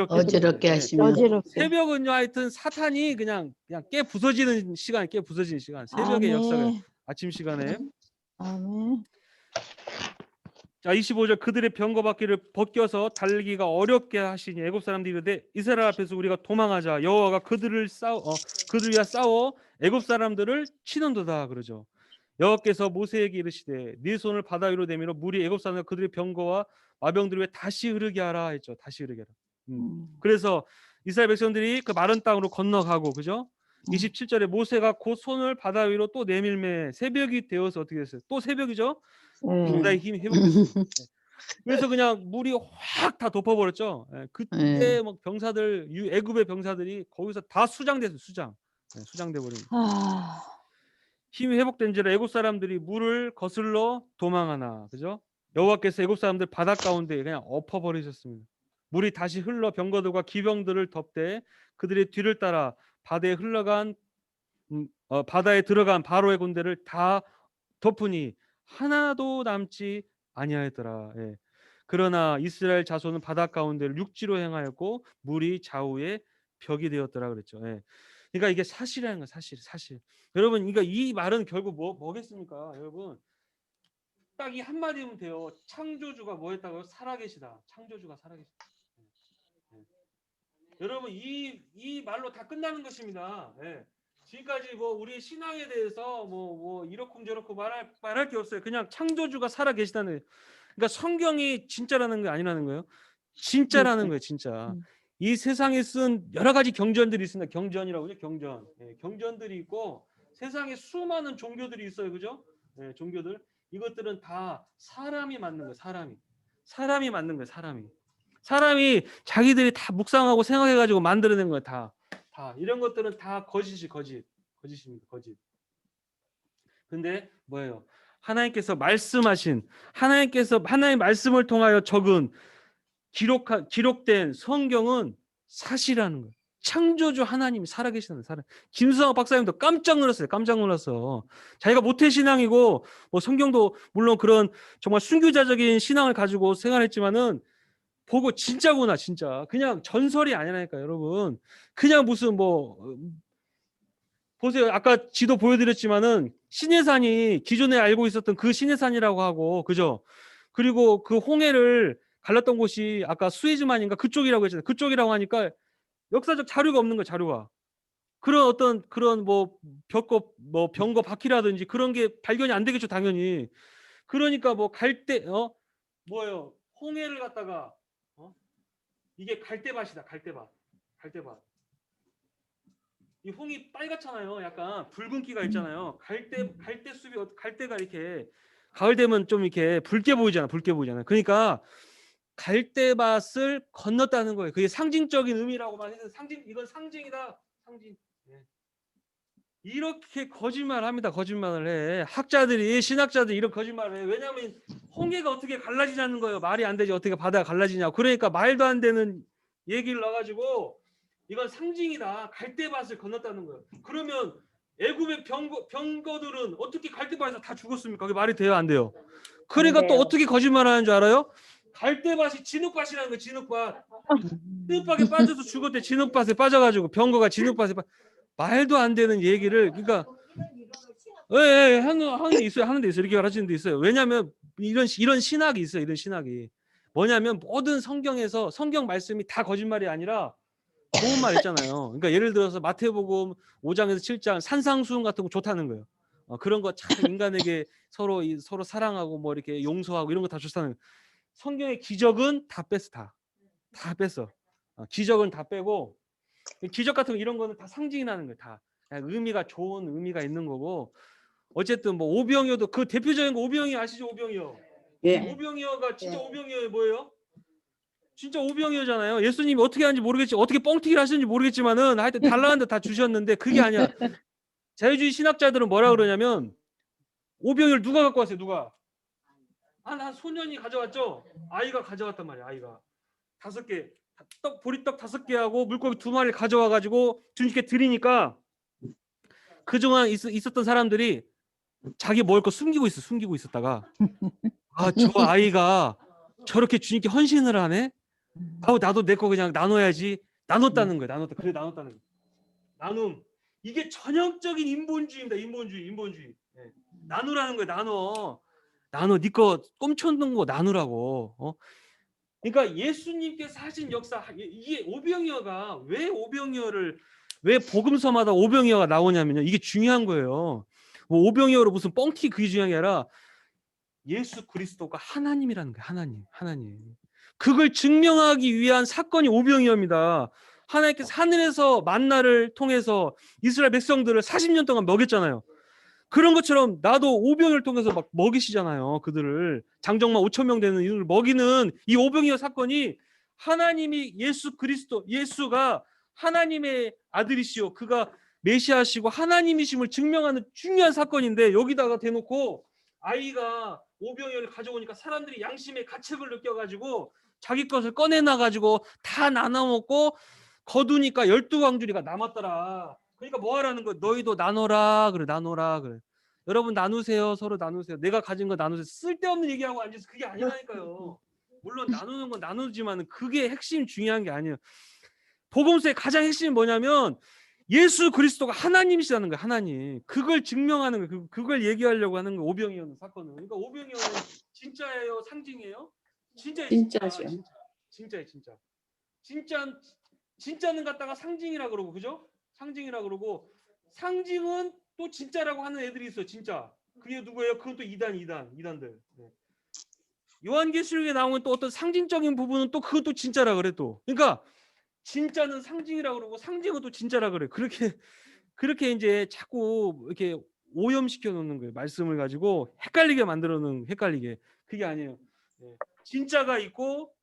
어지럽게 하시며 어지럽게. 새벽은요 하여튼 사탄이 그냥 깨 부서지는 시간. 새벽의 역사가 아침 시간에. 아멘. 자 25절 그들의 병거바퀴를 벗겨서 달리기가 어렵게 하시니 애굽 사람들이 이르되 이스라엘 앞에서 우리가 도망하자 여호와가 그들 위하여 싸워 애굽 사람들을 치는도다 그러죠. 여호와께서 모세에게 이르시되 네 손을 바다 위로 내밀어 물이 애굽 사람과 그들의 병거와 마병들 위에 다시 흐르게 하라 했죠. 다시 흐르게 하라. 그래서 이스라엘 백성들이 그 마른 땅으로 건너가고 그죠? 27절에 모세가 곧 손을 바다 위로 또 내밀매 새벽이 되어서 어떻게 됐어요? 또 새벽이죠? 바다의 힘이 회복됐어요. 그래서 그냥 물이 확 다 덮어버렸죠. 그때 막 병사들 애굽의 병사들이 거기서 다 수장됐어요. 수장돼 버린. 힘이 회복된지라 애굽 사람들이 물을 거슬러 도망하나 그죠? 여호와께서 애굽 사람들 바다 가운데 그냥 엎어버리셨습니다. 물이 다시 흘러 병거들과 기병들을 덮되 그들의 뒤를 따라 바다에 들어간 바로의 군대를 다 덮으니 하나도 남지 아니하였더라. 예. 그러나 이스라엘 자손은 바다 가운데를 육지로 행하였고 물이 좌우에 벽이 되었더라 그랬죠. 예. 그러니까 이게 사실이라는 거예요. 사실. 여러분, 그러니까 이 말은 결국 뭐겠습니까? 여러분, 딱 이 한마디면 돼요. 창조주가 뭐 했다고요? 살아계시다. 창조주가 살아계시다. 여러분, 이 말로 다 끝나는 것입니다. 예. 지금까지 뭐 우리 신앙에 대해서 뭐 이렇고 말할 게 없어요. 그냥 창조주가 살아계시다는 거예요. 그러니까 성경이 진짜라는 게 아니라는 거예요. 진짜라는 거예요, 진짜. 이 세상에 쓴 여러 가지 경전들이 있습니다. 경전이라고 그러죠, 경전. 경전들이 있고 세상에 수많은 종교들이 있어요, 그죠? 종교들. 이것들은 다 사람이 만든 거예요, 사람이 만든 거예요, 사람이 자기들이 다 묵상하고 생각해가지고 만들어낸 거예요, 다. 이런 것들은 다 거짓입니다, 거짓. 근데 뭐예요? 하나님께서 말씀하신 하나님의 말씀을 통하여 적은 기록된 성경은 사실이라는 거예요. 창조주 하나님이 살아계시는 사람. 김수상 박사님도 깜짝 놀랐어. 자기가 모태신앙이고 뭐 성경도 물론 그런 정말 순교자적인 신앙을 가지고 생활했지만은 보고 진짜구나 진짜. 그냥 전설이 아니라니까 여러분. 그냥 무슨 보세요. 아까 지도 보여드렸지만은 시내산이 기존에 알고 있었던 그 시내산이라고 하고 그죠? 그리고 그 홍해를 갈랐던 곳이 아까 수에즈만인가 그쪽이라고 했잖아요. 그쪽이라고 하니까 역사적 자료가 없는 거예요. 자료가. 그런 병거 바퀴라든지 그런 게 발견이 안 되겠죠, 당연히. 그러니까 뭐예요? 홍해를 갖다가 이게 갈대밭이다. 갈대밭. 이 홍이 빨갛잖아요. 약간 붉은기가 있잖아요. 갈대가 이렇게 가을 되면 좀 이렇게 붉게 보이잖아. 그러니까 갈대밭을 건넜다는 거예요. 그게 상징적인 의미라고만 해서 이건 상징이다. 상징. 이렇게 거짓말합니다. 거짓말을 해. 학자들이 신학자들이 이런 거짓말을 해. 왜냐하면 홍해가 어떻게 갈라지냐는 거예요. 말이 안 되지. 어떻게 바다가 갈라지냐. 그러니까 말도 안 되는 얘기를 넣어가지고 이건 상징이다. 갈대밭을 건넜다는 거예요. 그러면 애굽의 병거들은 어떻게 갈대밭에서 다 죽었습니까? 그게 말이 돼요? 안 돼요? 그러니까 안 또 돼요. 어떻게 거짓말하는 줄 알아요? 갈대밭이 진흙밭이라는 거예요. 진흙밭. 진흙밭에 빠져서 죽었대. 진흙밭에 빠져가지고 병거가 진흙밭에 말도 안 되는 얘기를 그러니까 하는 데 있어요. 하는 데 있어요. 이렇게 가르치는 데 있어요. 왜냐하면 이런 신학이 있어요. 이런 신학이 뭐냐면 모든 성경에서 성경 말씀이 다 거짓말이 아니라 좋은 말 있잖아요. 그러니까 예를 들어서 마태복음 5장에서 7장 산상수훈 같은 거 좋다는 거예요. 그런 거 참 인간에게 서로 사랑하고 뭐 이렇게 용서하고 이런 거 다 좋다는 거예요. 성경의 기적은 다 뺐어. 다 뺐어. 기적은 다 빼고 기적 같은 거 이런 거는 다 상징이라는 거예요. 다 의미가 좋은 의미가 있는 거고 어쨌든 뭐 오병이어도 그 대표적인 거 오병이 아시죠? 오병이어. 예. 오병이어가 진짜 오병이어 뭐예요? 진짜 오병이어잖아요. 예수님이 어떻게 하는지 모르겠지, 어떻게 뻥튀기를 하시는지 모르겠지만은 하여튼 달라는 데 다 주셨는데 그게 아니야. 자유주의 신학자들은 뭐라 그러냐면 오병이어를 누가 갖고 왔어요? 누가? 난 소년이 가져왔죠. 아이가 가져왔단 말이야. 아이가 5개 보리떡 5개하고 물고기 2마리를 가져와 가지고 주님께 드리니까 그동안 있었던 사람들이 자기 먹을 거 숨기고 있었다가 저 아이가 저렇게 주님께 헌신을 하네. 나도 내 거 그냥 나눠야지. 나눴다는 거예요. 그래 나눴다는 거예요. 나눔. 이게 전형적인 인본주의입니다. 인본주의. 네. 나누라는 거예요. 나눠. 네 거 꼼쳐놓은 거 나누라고. 그러니까 예수님께서 하신 역사 이게 오병이어가 왜 복음서마다 오병이어가 나오냐면요. 이게 중요한 거예요. 뭐 오병이어로 무슨 뻥튀기 그게 중요한 게 아니라 예수 그리스도가 하나님이라는 거예요. 하나님. 그걸 증명하기 위한 사건이 오병이어입니다. 하나님께서 하늘에서 만나를 통해서 이스라엘 백성들을 40년 동안 먹였잖아요. 그런 것처럼 나도 오병이어를 통해서 막 먹이시잖아요. 그들을 장정만 5,000명 되는 이들을 먹이는 이 오병이어 사건이 하나님이 예수가 하나님의 아들이시오. 그가 메시아시고 하나님이심을 증명하는 중요한 사건인데 여기다가 대놓고 아이가 오병이어를 가져오니까 사람들이 양심의 가책을 느껴가지고 자기 것을 꺼내놔가지고 다 나눠 먹고 거두니까 12광주리가 남았더라. 그러니까 뭐 하라는 거야? 너희도 나눠라 그래. 여러분 나누세요. 서로 나누세요. 내가 가진 거 나누세요. 쓸데없는 얘기하고 앉아서 그게 아니라니까요. 물론 나누는 건 나누지만 그게 핵심 중요한 게 아니에요. 복음서의 가장 핵심이 뭐냐면 예수 그리스도가 하나님이시라는 거예요. 하나님. 그걸 증명하는 거예요. 그걸 얘기하려고 하는 거예요. 오병이어 사건은. 그러니까 오병이어는 진짜예요? 상징이에요? 진짜예요. 진짜죠. 진짜예요. 진짜는 갖다가 상징이라 그러고 그죠? 상징이라 그러고 상징은 또 진짜라고 하는 애들이 있어요. 진짜. 그게 누구예요? 그건 또 이단들. 네. 요한계시록에 나오는 또 어떤 상징적인 부분은 또 그것도 진짜라 그래 또. 그러니까 진짜는 상징이라 그러고 상징은 또 진짜라 그래. 그렇게 이제 자꾸 이렇게 오염시켜 놓는 거예요. 말씀을 가지고 헷갈리게 만들어 놓는 헷갈리게. 그게 아니에요. 네. 진짜가 있고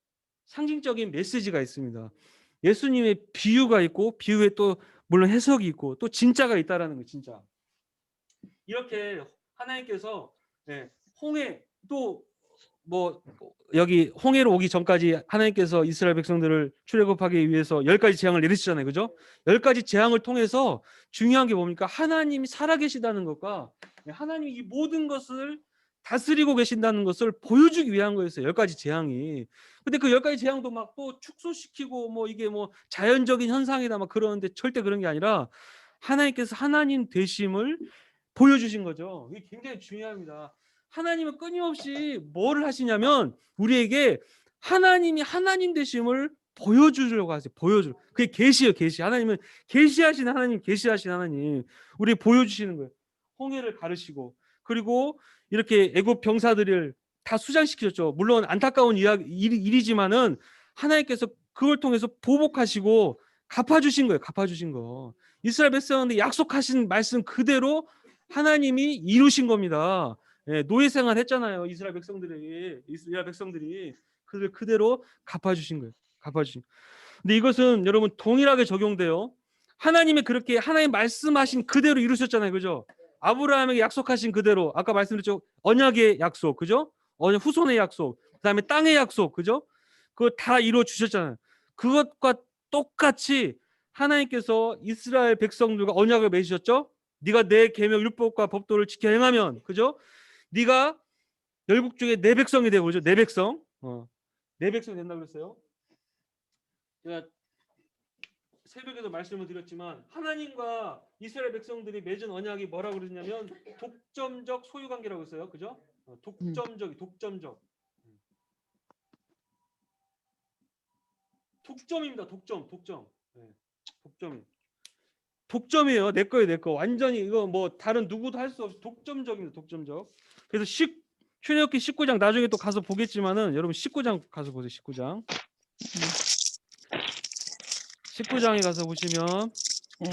상징적인 메시지가 있습니다. 예수님의 비유가 있고 비유에 또 물론 해석이 있고 또 진짜가 있다라는 거예요. 진짜. 이렇게 하나님께서 홍해 또 뭐 여기 홍해로 오기 전까지 하나님께서 이스라엘 백성들을 출애굽하기 위해서 10가지 재앙을 내리시잖아요. 그죠? 10가지 재앙을 통해서 중요한 게 뭡니까? 하나님이 살아계시다는 것과 하나님이 이 모든 것을 다스리고 계신다는 것을 보여주기 위한 거였어요. 10가지 재앙이. 근데 그 10가지 재앙도 막 또 축소시키고 뭐 이게 뭐 자연적인 현상이다 막 그러는데 절대 그런 게 아니라 하나님께서 하나님 되심을 보여주신 거죠. 이게 굉장히 중요합니다. 하나님은 끊임없이 뭐를 하시냐면 우리에게 하나님이 하나님 되심을 보여주려고 하세요. 그게 계시예요. 계시. 하나님은 계시하신 하나님. 우리 보여주시는 거예요. 홍해를 가르시고 그리고 이렇게 애굽 병사들을 다 수장시키셨죠. 물론 안타까운 일이지만은 하나님께서 그걸 통해서 보복하시고 갚아주신 거예요. 갚아주신 거. 이스라엘 백성한테 약속하신 말씀 그대로 하나님이 이루신 겁니다. 노예 생활 했잖아요. 이스라엘 백성들이 그들 그대로 갚아주신 거예요. 근데 이것은 여러분 동일하게 적용돼요. 하나님이 그렇게 하나님 말씀하신 그대로 이루셨잖아요. 그죠? 아브라함에게 약속하신 그대로 아까 말씀드렸죠. 언약의 약속. 그죠? 후손의 약속. 그다음에 땅의 약속. 그죠? 그거 다 이루어 주셨잖아요. 그것과 똑같이 하나님께서 이스라엘 백성들과 언약을 맺으셨죠? 네가 내 계명 율법과 법도를 지켜 행하면 그죠? 네가 열국 중에 내 백성이 되고 그죠? 내 백성. 내 백성이 된다고 그랬어요. 제가 새벽에도 말씀을 드렸지만 하나님과 이스라엘 백성들이 맺은 언약이 뭐라고 그러냐면 독점적 소유 관계라고 했어요. 그죠? 독점적. 독점입니다. 독점. 네. 독점이에요. 내 거예요, 내 거. 완전히 이거 뭐 다른 누구도 할 수 없이 독점적입니다. 독점적. 그래서 출애굽기 19장 나중에 또 가서 보겠지만은 여러분 19장 가서 보세요. 19장에 가서 보시면 예.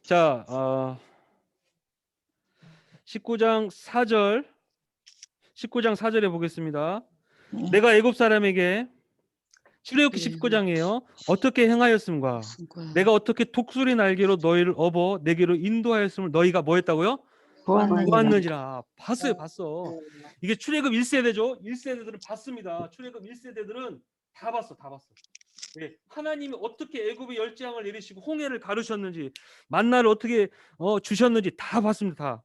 자, 19장 4절에 보겠습니다. 내가 애굽 사람에게 출애굽기 19장이에요. 어떻게 행하였음과 내가 어떻게 독수리 날개로 너희를 업어 내게로 인도하였음을 너희가 뭐 했다고요? 보았느니라. 봤어. 이게 출애굽 1세대죠. 1세대들은 봤습니다. 출애굽 1세대들은 다 봤어. 네, 하나님이 어떻게 애굽의 열재앙을 내리시고 홍해를 가르셨는지 만나를 어떻게 주셨는지 다 봤습니다. 다.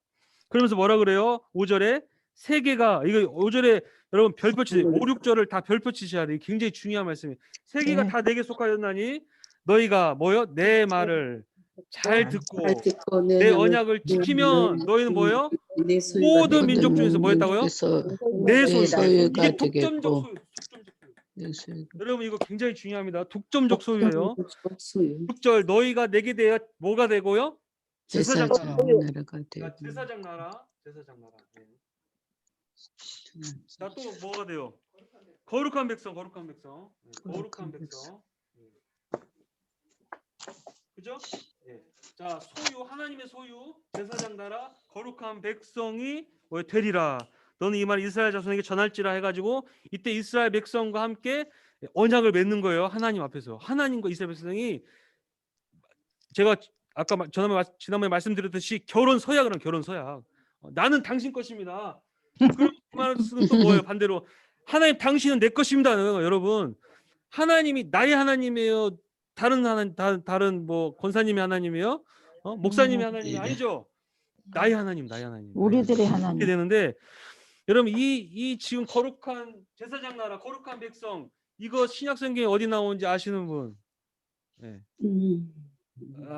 그러면서 뭐라 그래요? 5절에 세 개가 이거 5절에 여러분 별표 치세요. 5, 6절을 다 별표 치셔야 돼요. 굉장히 중요한 말씀이에요. 세 개가 다 내게 속하였나니 너희가 뭐요? 내 말을 잘 듣고 내 언약을 지키면 너희는 뭐예요? 모든 민족 중에서 뭐 했다고요? 내 소유가 이게 독점적 소유. 여러분 이거 굉장히 중요합니다. 독점적 소유예요. 6절 너희가 내게 대하여 뭐가 되고요? 제사장 나라. 네. 자, 또 뭐가 돼요? 거룩한 백성. 그죠? 네. 자, 소유 하나님의 소유, 제사장 나라, 거룩한 백성이 되리라. 너는 이 말을 이스라엘 자손에게 전할지라 해가지고 이때 이스라엘 백성과 함께 언약을 맺는 거예요. 하나님 앞에서. 하나님과 이스라엘 백성이 제가 아까 지난번에 말씀드렸듯이 결혼 서약을 한 결혼 서약. 나는 당신 것입니다. 그런 말씀은 또 뭐예요? 반대로 하나님 당신은 내 것입니다. 여러분 하나님이 나의 하나님이에요. 다른 뭐 권사님의 하나님이에요? 목사님의 하나님이 아니죠. 나의 하나님. 우리들의 이렇게 하나님. 되는데 여러분 이 지금 거룩한 제사장 나라, 거룩한 백성 이거 신약 성경에 어디 나오는지 아시는 분? 네.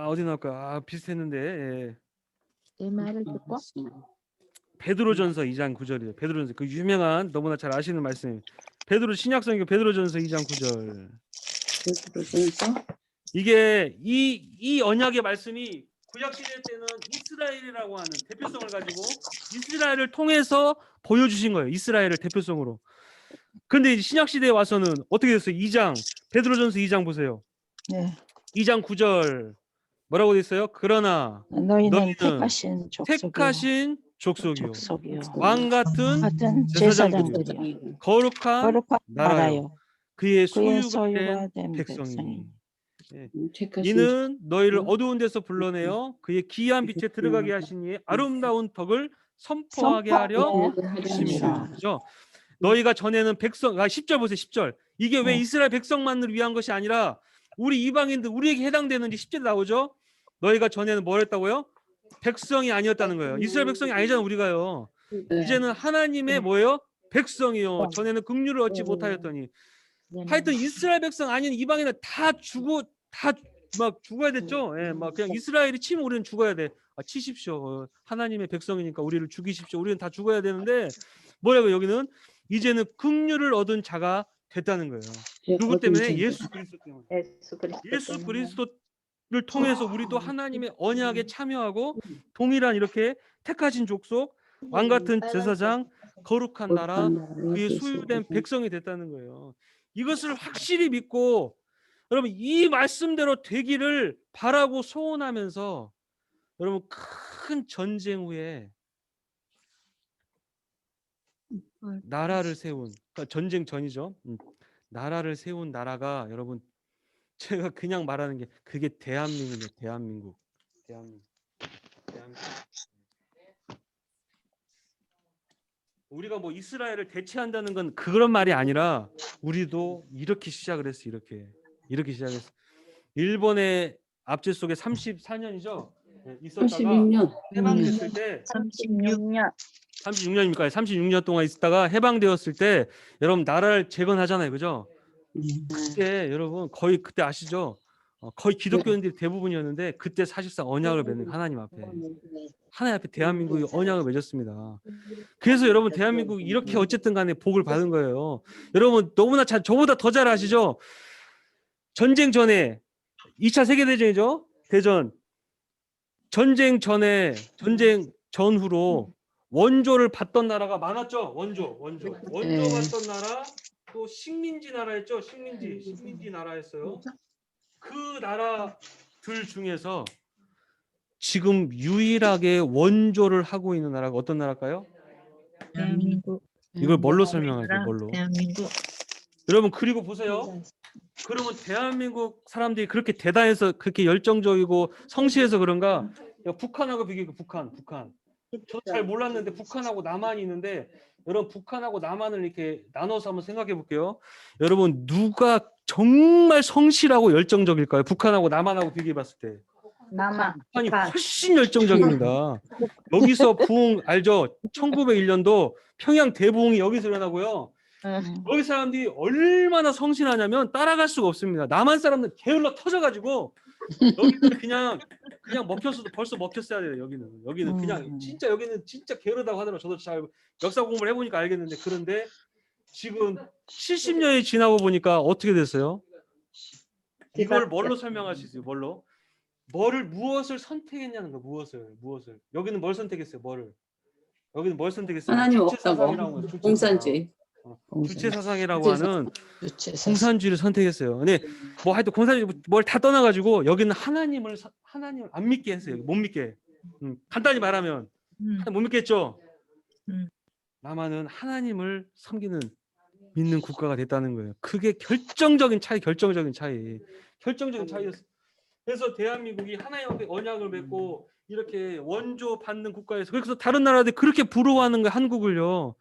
어디 나올까? 비슷했는데. 예. 내 말을 듣고 베드로전서 2장 9절이에요. 베드로전서 그 유명한 너무나 잘 아시는 말씀이에요. 신약성경 베드로전서 2장 9절. 이게 이 언약의 말씀이 구약 시대 때는 이스라엘이라고 하는 대표성을 가지고 이스라엘을 통해서 보여주신 거예요. 이스라엘을 대표성으로. 근데 이제 신약 시대에 와서는 어떻게 됐어요? 베드로전서 2장 보세요. 네. 2장 9절 뭐라고 돼 있어요? 그러나 너희는 택하신 족속이요. 족속이요. 왕 같은 제사장들이요. 거룩한 나라요. 그의 소유가 소유가 된 된 백성이. 예. 택하신 이는 너희를 어두운 데서 불러내어 그의 기이한 빛에 들어가게 하시니 아름다운 덕을 선포하게 하려 하심이라. 그죠? 너희가 전에는 백성 10절 보세요. 10절. 이게 왜 이스라엘 백성만을 위한 것이 아니라 우리 이방인들 우리에게 해당되는지 10절에 나오죠. 너희가 전에는 뭘 했다고요? 백성이 아니었다는 거예요. 이스라엘 백성이 아니잖아 우리가요. 이제는 하나님의 뭐예요? 백성이요. 전에는 긍휼을 얻지 못하였더니 하여튼 이스라엘 백성 아닌 이방인은 다 막 죽어야 됐죠. 예, 막 그냥 이스라엘이 치면 우리는 죽어야 돼. 치십시오. 하나님의 백성이니까 우리를 죽이십시오. 우리는 다 죽어야 되는데 뭐라고 여기는 이제는 긍휼을 얻은 자가 됐다는 거예요. 누구 때문에? 예수 그리스도 때문에. 예수 그리스도를 통해서 우리도 하나님의 언약에 참여하고 동일한 이렇게 택하신 족속, 왕 같은 제사장, 거룩한 나라, 그의 소유된 백성이 됐다는 거예요. 이것을 확실히 믿고 여러분 이 말씀대로 되기를 바라고 소원하면서 여러분 큰 전쟁 후에 나라를 세운 그러니까 전쟁 전이죠. 나라를 세운 나라가 여러분 제가 그냥 말하는 게 그게 대한민국이에요. 대한민국. 우리가 뭐 이스라엘을 대체한다는 건 그런 말이 아니라 우리도 이렇게 시작을 했어. 이렇게 시작했어. 일본의 압제 속에 34년이죠. 있었다가 36년. 해방됐을 때 36년. 36년입니까? 36년 동안 있다가 해방되었을 때 여러분 나라를 재건하잖아요. 그죠? 그때 여러분 거의 그때 아시죠? 거의 기독교인들이 대부분이었는데 그때 사실상 언약을 맺는 하나님 앞에 대한민국이 언약을 맺었습니다. 그래서 여러분 대한민국이 이렇게 어쨌든 간에 복을 받은 거예요. 여러분 너무나 저보다 더 잘 아시죠? 전쟁 전에 2차 세계대전이죠. 대전. 전쟁 전후로 원조를 받던 나라가 많았죠. 원조 받던 나라 또 식민지 나라였죠. 식민지 나라였어요. 그 나라들 중에서 지금 유일하게 원조를 하고 있는 나라가 어떤 나라일까요? 대한민국. 이걸 뭘로 설명할까요? 뭘로? 대한민국. 여러분 그리고 보세요. 그러면 대한민국 사람들이 그렇게 대단해서 그렇게 열정적이고 성실해서 그런가? 북한하고 비교해. 북한. 저도 잘 몰랐는데 북한하고 남한이 있는데 여러분 북한하고 남한을 이렇게 나눠서 한번 생각해 볼게요. 여러분 누가 정말 성실하고 열정적일까요? 북한하고 남한하고 비교해 봤을 때. 남한. 북한이 훨씬 열정적입니다. 여기서 부흥 알죠? 1901년도 평양 대부흥이 여기서 일어나고요. 여기 사람들이 얼마나 성실하냐면 따라갈 수가 없습니다. 남한 사람들 게을러 터져가지고 여기는 그냥 먹혔어도 벌써 먹혔어야 돼요. 여기는 그냥 여기는 진짜 게으르다고 하더라고요. 저도 잘 역사 공부를 해보니까 알겠는데 그런데 지금 70년이 지나고 보니까 어떻게 됐어요? 이걸 뭘로 설명할 수 있어요? 무엇을 선택했냐는 거. 무엇을 여기는 뭘 선택했어요? 여기는 뭘 선택했어요? 하나님 주체사상이라고 없다고. 공산주의. 주체사상이라고 하는 공산주의를 선택했어요. 근데 뭐 하여튼 공산주의 뭘 다 떠나가지고 여기는 하나님을 안 믿게 했어요. 못 믿게. 간단히 말하면 못 믿겠죠. 남한은 하나님을 믿는 국가가 됐다는 거예요. 그게 결정적인 차이였어요. 그래서 대한민국이 하나님 앞에 언약을 맺고 이렇게 원조 받는 국가에서 그래서 다른 나라들이 그렇게 부러워하는 거예요. 한국을요.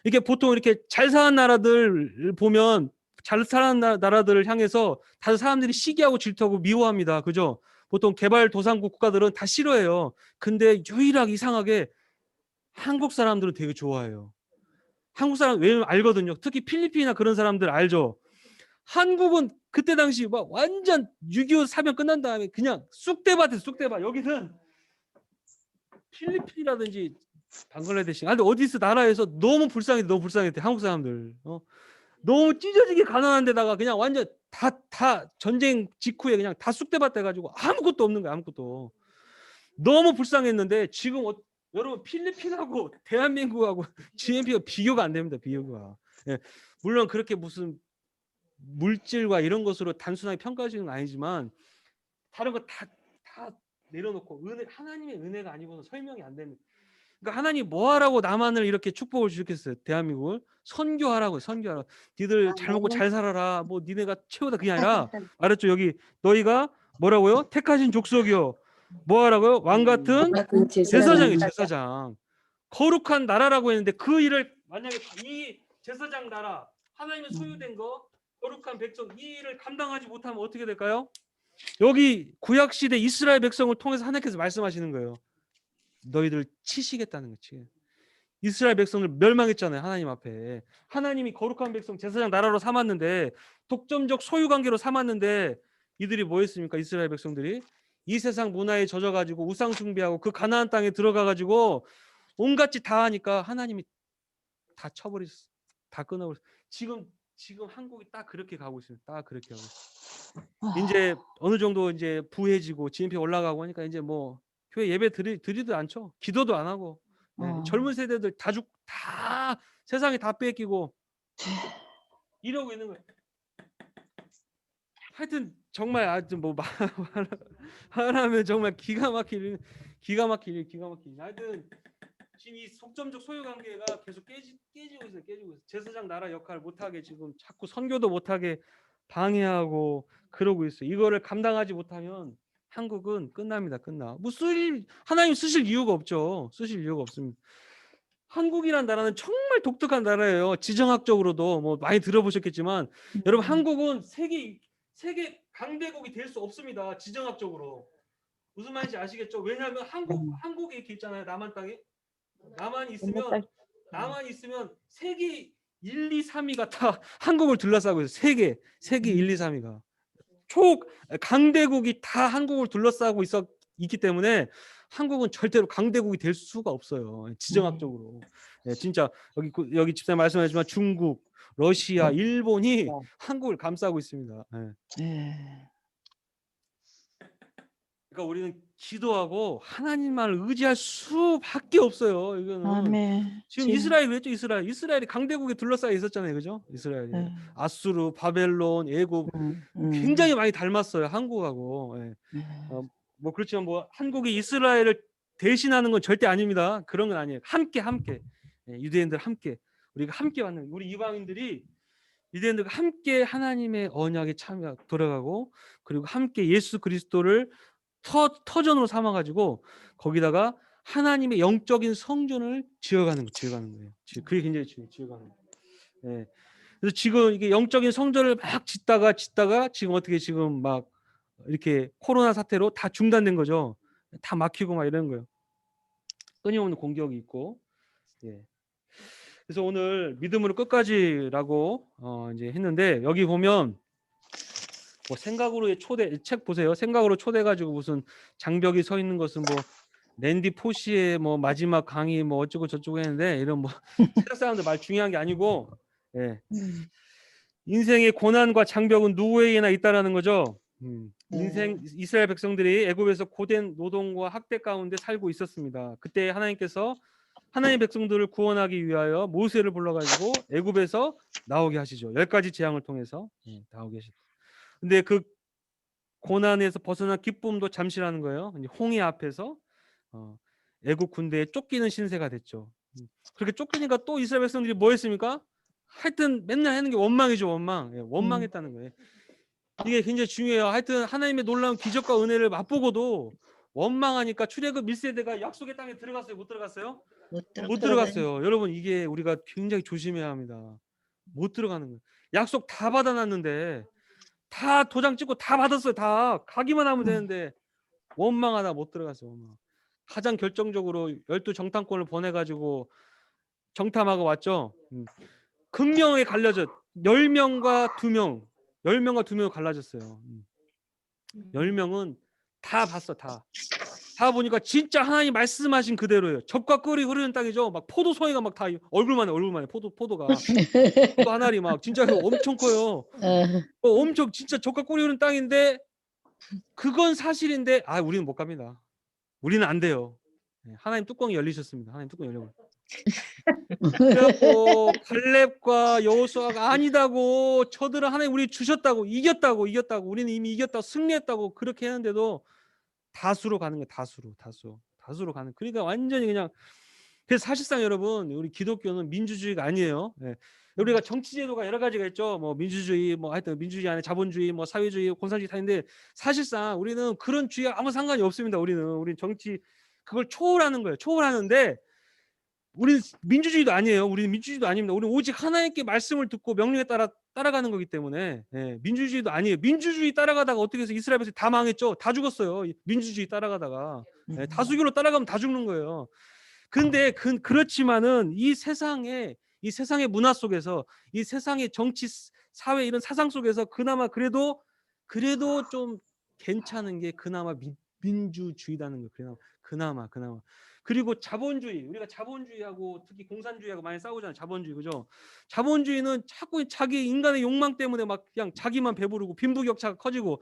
이게 보통 이렇게 잘 사는 나라들 보면 잘 사는 나라들을 향해서 다들 사람들이 시기하고 질투하고 미워합니다. 그죠? 보통 개발도상국 국가들은 다 싫어해요. 근데 유일하게 이상하게 한국 사람들은 되게 좋아해요. 한국 사람 왜냐면 알거든요. 특히 필리핀이나 그런 사람들 알죠? 한국은 그때 당시 막 완전 6.25 사변 끝난 다음에 그냥 쑥대밭이에요. 쑥대밭. 여기는 필리핀이라든지 방글라데시 근데 어디서 나라에서 너무 불쌍했대 한국 사람들. 너무 찢어지게 가난한 데다가 그냥 완전 다 전쟁 직후에 그냥 다 쑥대밭 돼가지고 아무것도 없는 거야. 아무것도. 너무 불쌍했는데 지금 여러분 필리핀하고 대한민국하고 GNP가 비교가 안 됩니다. 비교가. 예. 물론 그렇게 무슨 물질과 이런 것으로 단순하게 평가하시는 건 아니지만 다른 거 다 내려놓고 하나님의 은혜가 아니고는 설명이 안 됩니다. 그러니까 하나님 뭐하라고 남한을 이렇게 축복을 주셨겠어요. 대한민국을 선교하라고. 니들 잘 먹고 잘 살아라. 뭐 니네가 최고다 그게 아니라 알았죠? 여기 너희가 뭐라고요? 택하신 족속이요. 뭐하라고요? 왕 같은 제사장. 거룩한 나라라고 했는데 그 일을 만약에 이 제사장 나라 하나님의 소유된 거 거룩한 백성 이 일을 감당하지 못하면 어떻게 될까요? 여기 구약시대 이스라엘 백성을 통해서 하나님께서 말씀하시는 거예요. 너희들 치시겠다는 거지. 이스라엘 백성을 멸망했잖아요. 하나님 앞에. 하나님이 거룩한 백성 제사장 나라로 삼았는데 독점적 소유관계로 삼았는데 이들이 뭐 했습니까? 이스라엘 백성들이 이 세상 문화에 젖어가지고 우상 숭배하고 그 가나안 땅에 들어가가지고 온갖 짓 다 하니까 하나님이 다 쳐버렸어. 다 끊어버렸어. 지금 한국이 딱 그렇게 가고 있어요. 딱 그렇게 하고 있어요. 이제 어느 정도 이제 부해지고 GNP 올라가고 하니까 이제 뭐 교회 예배 드리도 않죠. 기도도 안 하고 젊은 세대들 다 세상에 다 뺏기고 이러고 있는 거예요. 하여튼 정말 하여튼 뭐 말하면 정말 기가 막힐. 하여튼 지금 이 속점적 소유 관계가 계속 깨지고 있어요. 제사장 나라 역할을 못하게 지금 자꾸 선교도 못하게 방해하고 그러고 있어요. 이거를 감당하지 못하면 한국은 끝납니다. 끝나. 뭐 하나님 쓰실 이유가 없죠. 쓰실 이유가 없습니다. 한국이란 나라는 정말 독특한 나라예요. 지정학적으로도 뭐 많이 들어보셨겠지만 여러분 한국은 세계 강대국이 될 수 없습니다. 지정학적으로. 무슨 말인지 아시겠죠? 왜냐하면 한국에 이렇게 있잖아요. 남한 땅에. 남한 있으면 세계 1, 2, 3위가 다 한국을 둘러싸고 있어요. 세계 1, 2, 3위가. 강대국이 다 한국을 둘러싸고 있기 때문에 한국은 절대로 강대국이 될 수가 없어요. 지정학적으로. 네, 진짜 여기 집사님 말씀하셨지만 중국, 러시아, 일본이 한국을 감싸고 있습니다. 네. 네. 그러니까 우리는 기도하고 하나님만을 의지할 수밖에 없어요. 이거는 아멘. 지금 이스라엘 왜죠? 이스라엘이 강대국에 둘러싸여 있었잖아요, 그죠? 이스라엘이 네. 아수르, 바벨론, 애굽 굉장히 많이 닮았어요, 한국하고. 예. 뭐 그렇지만 뭐 한국이 이스라엘을 대신하는 건 절대 아닙니다. 그런 건 아니에요. 함께 예, 유대인들 함께 우리가 함께 받는 우리 이방인들이 유대인들과 함께 하나님의 언약에 참여 돌아가고 그리고 함께 예수 그리스도를 터전으로 삼아가지고 거기다가 하나님의 영적인 성전을 지어가는 거예요. 그게 굉장히 중요해요. 지어가는 거예요. 예. 그래서 지금 이게 영적인 성전을 막 짓다가 지금 어떻게 지금 막 이렇게 코로나 사태로 다 중단된 거죠. 다 막히고 막 이런 거예요. 끊임없는 공격이 있고. 예. 그래서 오늘 믿음으로 끝까지라고 이제 했는데 여기 보면 뭐 생각으로의 초대 책 보세요. 생각으로 초대 가지고 무슨 장벽이 서 있는 것은 뭐 랜디 포시의 뭐 마지막 강의 뭐 어쩌고 저쩌고 했는데 이런 뭐 세상 사람들 말 중요한 게 아니고 예. 인생의 고난과 장벽은 누구에게나 있다라는 거죠. 이스라엘 백성들이 애굽에서 고된 노동과 학대 가운데 살고 있었습니다. 그때 하나님께서 하나님의 백성들을 구원하기 위하여 모세를 불러가지고 애굽에서 나오게 하시죠. 10가지 재앙을 통해서 나오게 하시죠. 근데 그 고난에서 벗어난 기쁨도 잠시라는 거예요. 홍해 앞에서 애굽 군대에 쫓기는 신세가 됐죠. 그렇게 쫓기니까 또 이스라엘 백성들이 뭐 했습니까? 하여튼 맨날 하는 게 원망이죠. 원망했다는 거예요. 이게 굉장히 중요해요. 하여튼 하나님의 놀라운 기적과 은혜를 맛보고도 원망하니까 출애굽 1세대가 약속의 땅에 들어갔어요? 못 들어갔어요? 못 들어갔어요. 여러분 이게 우리가 굉장히 조심해야 합니다. 못 들어가는 거예요. 약속 다 받아놨는데 다 도장 찍고 다 받았어요. 다 가기만 하면 되는데 원망하다 못 들어갔어요. 가장 결정적으로 12정탐권을 보내가지고 정탐하고 왔죠. 극명하게 갈라져 10명과 2명 갈라졌어요. 10명은 다 봤어. 다 보니까 진짜 하나님 말씀하신 그대로예요. 젖과 꿀이 흐르는 땅이죠. 막 포도송이가 막 다 얼굴만 해 포도가 포도 한 알이 막 진짜 엄청 커요. 엄청 진짜 젖과 꿀이 흐르는 땅인데 그건 사실인데 우리는 못 갑니다. 우리는 안 돼요. 하나님 뚜껑이 열리셨습니다. 하나님 뚜껑이 열려. 그래갖고 갈렙과 여호수아가 아니다고 저들은 하나님 우리 주셨다고 이겼다고 우리는 이미 이겼다고 승리했다고 그렇게 했는데도 다수로 가는 거예요. 다수로 가는. 그러니까 완전히 그냥 그래서 사실상 여러분 우리 기독교는 민주주의가 아니에요. 우리가 정치 제도가 여러 가지가 있죠. 뭐 민주주의 뭐 하여튼 민주주의 안에 자본주의 뭐 사회주의 공산주의 다 있는데 사실상 우리는 그런 주의가 아무 상관이 없습니다. 우리는 정치 그걸 초월하는 거예요. 초월하는데 우리는 민주주의도 아니에요. 우리는 민주주의도 아닙니다. 우리는 오직 하나님께 말씀을 듣고 명령에 따라가는 거기 때문에 민주주의도 아니에요. 민주주의 따라가다가 어떻게 해서 이스라엘 백성이 다 망했죠. 다 죽었어요. 민주주의 따라가다가 다수결로 따라가면 다 죽는 거예요. 근데 그렇지만은 이 세상의 문화 속에서 이 세상의 정치 사회 이런 사상 속에서 그나마 그래도 좀 괜찮은 게 그나마 민주주의라는 거예요. 그나마 그리고 자본주의 우리가 자본주의하고 특히 공산주의하고 많이 싸우잖아요. 자본주의 그죠? 자본주의는 자꾸 자기 인간의 욕망 때문에 막 그냥 자기만 배부르고 빈부격차가 커지고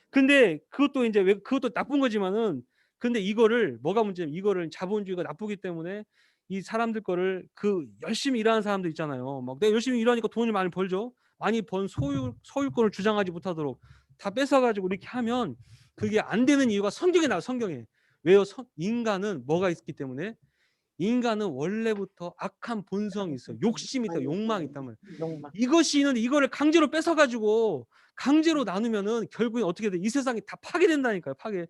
근데 그것도 나쁜 거지만은 근데 이거를 뭐가 문제냐면 이거를 자본주의가 나쁘기 때문에 이 사람들 거를 열심히 일하는 사람들 있잖아요. 막 내가 열심히 일하니까 돈을 많이 벌죠. 많이 번 소유권을 주장하지 못하도록 다 뺏어가지고 이렇게 하면 그게 안 되는 이유가 성경에 나와요. 성경에. 왜요? 인간은 뭐가 있기 때문에 인간은 원래부터 악한 본성이 있어. 욕심이 있다, 욕망이 있단 말이야. 욕망. 이것이 있는데 이거를 강제로 뺏어가지고 강제로 나누면은 결국에 어떻게 돼? 이 세상이 다 파괴된다니까요. 파괴.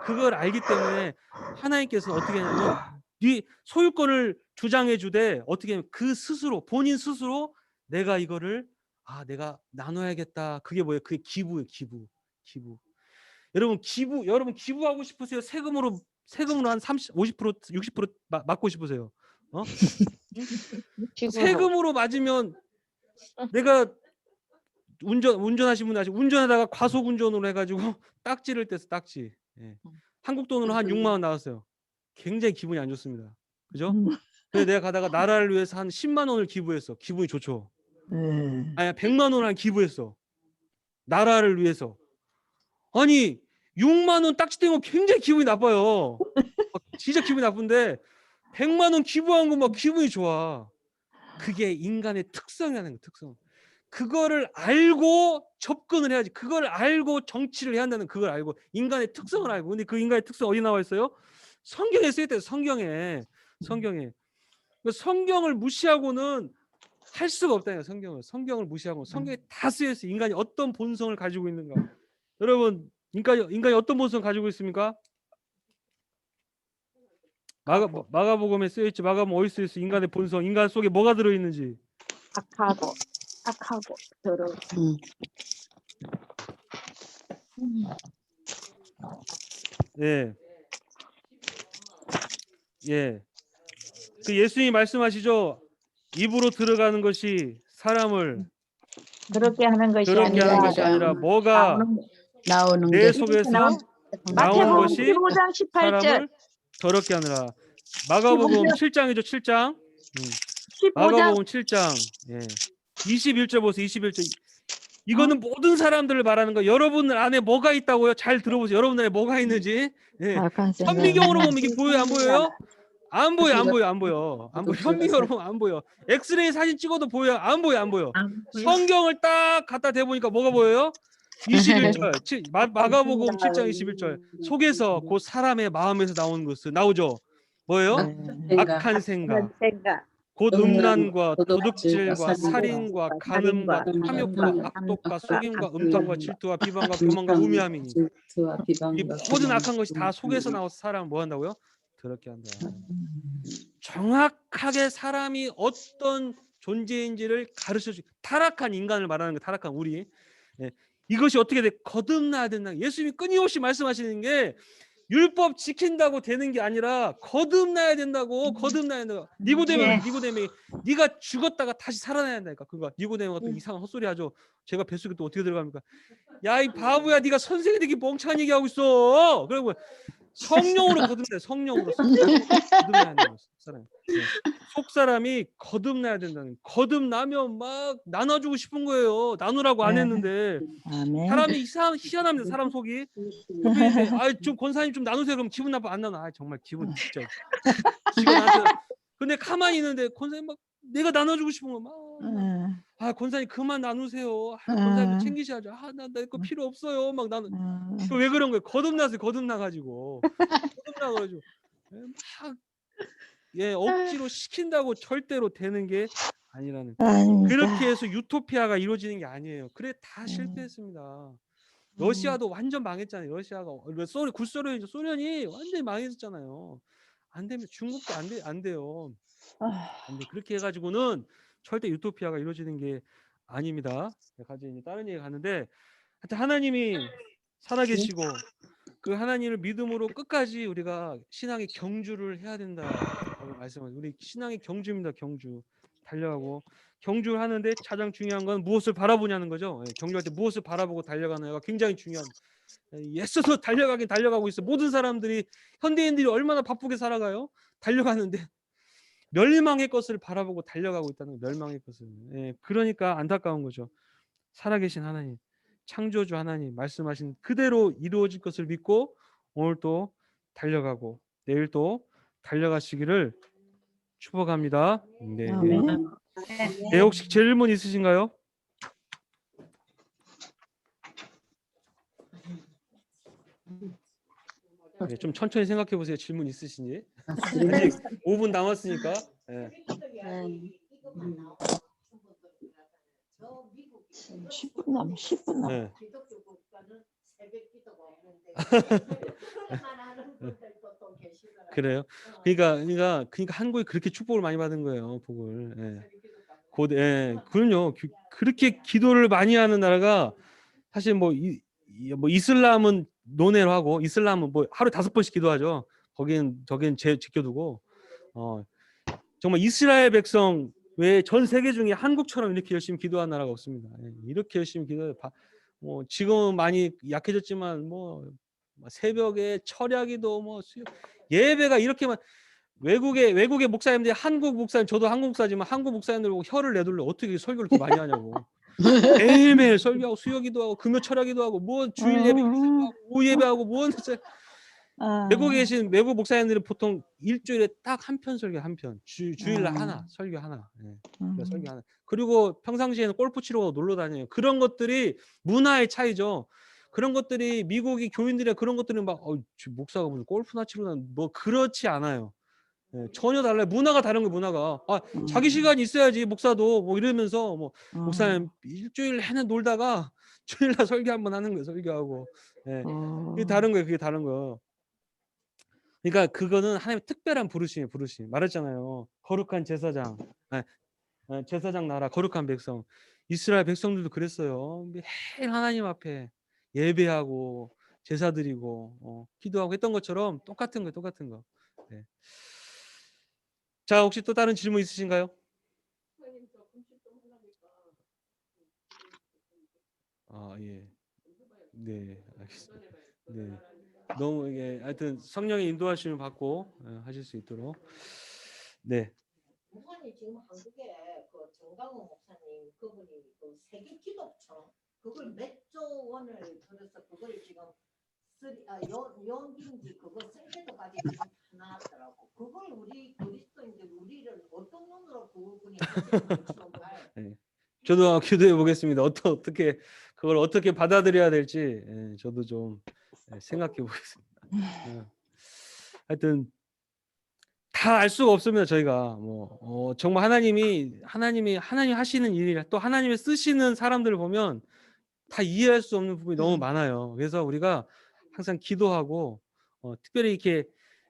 그걸 알기 때문에 하나님께서는 어떻게 하냐면 네 소유권을 주장해 주되 어떻게 하면 그 스스로 본인 스스로 내가 이거를 내가 나눠야겠다. 그게 뭐예요? 그게 기부예요. 기부. 여러분 기부하고 싶으세요? 세금으로 한 30, 50%, 60% 맞고 싶으세요? 세금으로 맞으면 내가 운전하신 분 아시고 운전하다가 과속 운전으로 해가지고 딱지를 떼서 딱지. 예. 한국 돈으로 한 6만 원 나왔어요. 굉장히 기분이 안 좋습니다. 그죠? 근데 내가 가다가 나라를 위해서 한 10만 원을 기부했어. 기분이 좋죠. 아니 100만 원을 기부했어. 나라를 위해서. 아니 6만 원 딱지 떼면 굉장히 기분이 나빠요. 진짜 기분이 나쁜데 100만 원 기부한 거 막 기분이 좋아. 그게 인간의 특성이라는 거예요. 특성. 그거를 알고 접근을 해야지. 그걸 알고 정치를 해야 한다는 그걸 알고 인간의 특성을 알고. 근데 그 인간의 특성 어디 나와 있어요? 성경에 쓰여 있대요. 성경에. 성경을 무시하고는 할 수가 없다요. 성경을 무시하고 성경에 다 쓰여 있어요. 인간이 어떤 본성을 가지고 있는가. 여러분 인간이 어떤 본성을 가지고 있습니까? 마가복음에 쓰여 있지. 마가복음 어디 쓰여 있어? 인간의 본성. 인간 속에 뭐가 들어 있는지. 악하고 더러워. 예. 그 예수님이 말씀하시죠. 입으로 들어가는 것이 사람을 그렇게 하는 것이 더럽게 하는 것이 아니라 뭐가 나오는 내 게 속에서 나온 마태복음 것이 15장 18절. 사람을 더럽게 하느라. 마가복음 7장이죠. 7장. 15장 마가복음 7장. 예. 21절 보세요. 21절. 이거는 모든 사람들을 말하는 거. 여러분들 안에 뭐가 있다고요? 잘 들어보세요. 여러분들 안에 뭐가 있는지. 예. 악한 생각. 현미경으로 보면 이게 보여요? 안 보여요? 안 보여. 현미경으로 보면 안 보여. 엑스레이 사진 찍어도 보여요? 안 보여. 성경을 딱 갖다 대보니까 뭐가 보여요? 21절. 마가복음 7장 21절. 속에서 그 사람의 마음에서 나오는 것은 나오죠. 뭐예요? 악한 생각. 곧 음란과 도둑질과 살인과 간음과 탐욕과 악독과 속임과 음탕과 질투와 비방과 교만과 우매함이니 이 모든 악한 것이 다 속에서 나와서 사람을 뭐 한다고요? 더럽게 한다. 정확하게 사람이 어떤 존재인지를 가르쳐주. 타락한 인간을 말하는 거. 타락한 우리. 이것이 어떻게 돼? 거듭나야 된다. 예수님이 끊임없이 말씀하시는 게 율법 지킨다고 되는 게 아니라 거듭나야 된다고. 거듭나야 된다고. 니고데미 네가 죽었다가 다시 살아나야 한다니까. 그거 니고데미가 또 이상한 헛소리 하죠. 제가 뱃속에 또 어떻게 들어갑니까? 야 이 바보야, 네가 선생이 되게 멍청한 얘기하고 있어. 그리고 성령으로 거듭나야. 성령으로 거듭나야 된다고. 속 사람이 거듭나야 된다는. 거듭나면 막 나눠주고 싶은 거예요. 나누라고 안 했는데. 아멘. 사람이 희한합니다. 사람 속이. 좀 권사님 좀 나누세요. 그럼 기분 나빠. 안 나눠. 정말 기분 진짜. 근데 가만히 있는데 권사님 막 내가 나눠주고 싶은 거 막. 권사님 그만 나누세요. 권사님 챙기셔야죠. 나 내 거 필요 없어요. 막 나는. 왜 그런 거예요? 거듭나가지고. 거듭나가지고. 막 억지로 시킨다고 절대로 되는 게 아니라는. 아닙니다. 그렇게 해서 유토피아가 이루어지는 게 아니에요. 그래 다 실패했습니다. 러시아도 완전 망했잖아요. 러시아가 소련이 완전히 망했었잖아요. 안 되면 중국도 안 돼요. 안 돼. 그렇게 해가지고는 절대 유토피아가 이루어지는 게 아닙니다. 가지 이제 다른 얘기 가는데 하여튼 하나님이 살아계시고 그 하나님을 믿음으로 끝까지 우리가 신앙의 경주를 해야 된다고 말씀하세요. 우리 신앙의 경주입니다. 경주. 달려가고 경주를 하는데 가장 중요한 건 무엇을 바라보냐는 거죠. 경주할 때 무엇을 바라보고 달려가느냐가 굉장히 중요합니다. 애써서 달려가고 있어. 모든 사람들이 현대인들이 얼마나 바쁘게 살아가요. 달려가는데 멸망의 것을 바라보고 달려가고 있다는 거예요. 멸망의 것을. 그러니까 안타까운 거죠. 살아계신 하나님, 창조주 하나님 말씀하신 그대로 이루어질 것을 믿고 오늘 또 달려가고 내일 또 달려가시기를 축복합니다. 네. 아멘. 혹시 질문 있으신가요? 좀 천천히 생각해 보세요. 질문 있으신지. 아직 5분 남았으니까. 예. 10분 남아. 10분 남아. 네. 그래요. 그러니까 한국이 그렇게 축복을 많이 받은 거예요. 복을. 예. 그럼요. 그렇게 기도를 많이 하는 나라가 사실 뭐 이슬람은 논외로 하고 이슬람은 뭐 하루 5번씩 기도하죠. 저긴 지켜두고 정말 이스라엘 백성 외에 전 세계 중에 한국처럼 이렇게 열심히 기도한 나라가 없습니다. 이렇게 열심히 기도해. 뭐 지금은 많이 약해졌지만 뭐 새벽에 철야기도 뭐 예배가 이렇게만 외국의 목사님들이 한국 목사님 저도 한국 목사지만 한국 목사님들 보고 혀를 내둘러 어떻게 설교를 이렇게 많이 하냐고. 매일매일 설교하고 수요기도 하고 금요 철야기도 하고 뭐 주일 예배 하고 오후 예배하고 뭐 외국에 계신 외국 목사님들은 보통 일주일에 딱 한 편 설교 한 편, 주일날 하나 설교 하나, 설교 하나. 그리고 평상시에는 골프 치러 가고 놀러 다녀요. 그런 것들이 문화의 차이죠. 그런 것들이 미국의 교인들의 그런 것들은 막 목사가 무슨 골프나 치러 다니 뭐 그렇지 않아요. 전혀 달라요. 문화가 다른 거예요. 문화가. 자기 시간이 있어야지 목사도 뭐 이러면서 뭐 목사님 일주일 내내 놀다가 주일날 설교 한번 하는 거예요. 설교하고. 그게 다른 거예요. 그게 다른 거. 그러니까 그거는 하나님의 특별한 부르심이에요. 부르심. 말했잖아요. 거룩한 제사장. 제사장 나라 거룩한 백성. 이스라엘 백성들도 그랬어요. 매일 하나님 앞에 예배하고 제사 드리고 기도하고 했던 것처럼 똑같은 거예요. 똑같은 거. 네. 자, 혹시 또 다른 질문 있으신가요? 예. 네, 알겠습니다. 네. 너무 이게 하여튼 성령의 인도하심을 받고 하실 수 있도록. 네. 목사님 지금 한국에 그 정강호 목사님 그분이 그 세계 기독청 그걸 몇 조 원을 들여서 그걸 지금 연기인지 그거 생계도까지 지금 다 나왔더라고. 그걸 우리 그리스도인들 우리를 어떤 눈으로 그분이 네. 저도 기도해 보겠습니다. 어떻게 그걸 어떻게 받아들여야 될지 저도 좀 생각해 보겠습니다. 하여튼 다 알 수가 없습니다. 저희가 뭐 정말 하나님이 하시는 일이라 또 하나님이 쓰시는 사람들을 보면 다 이해할 수 없는 부분이 너무 많아요. 그래서 우리가 항상 기도하고 특별히 이렇게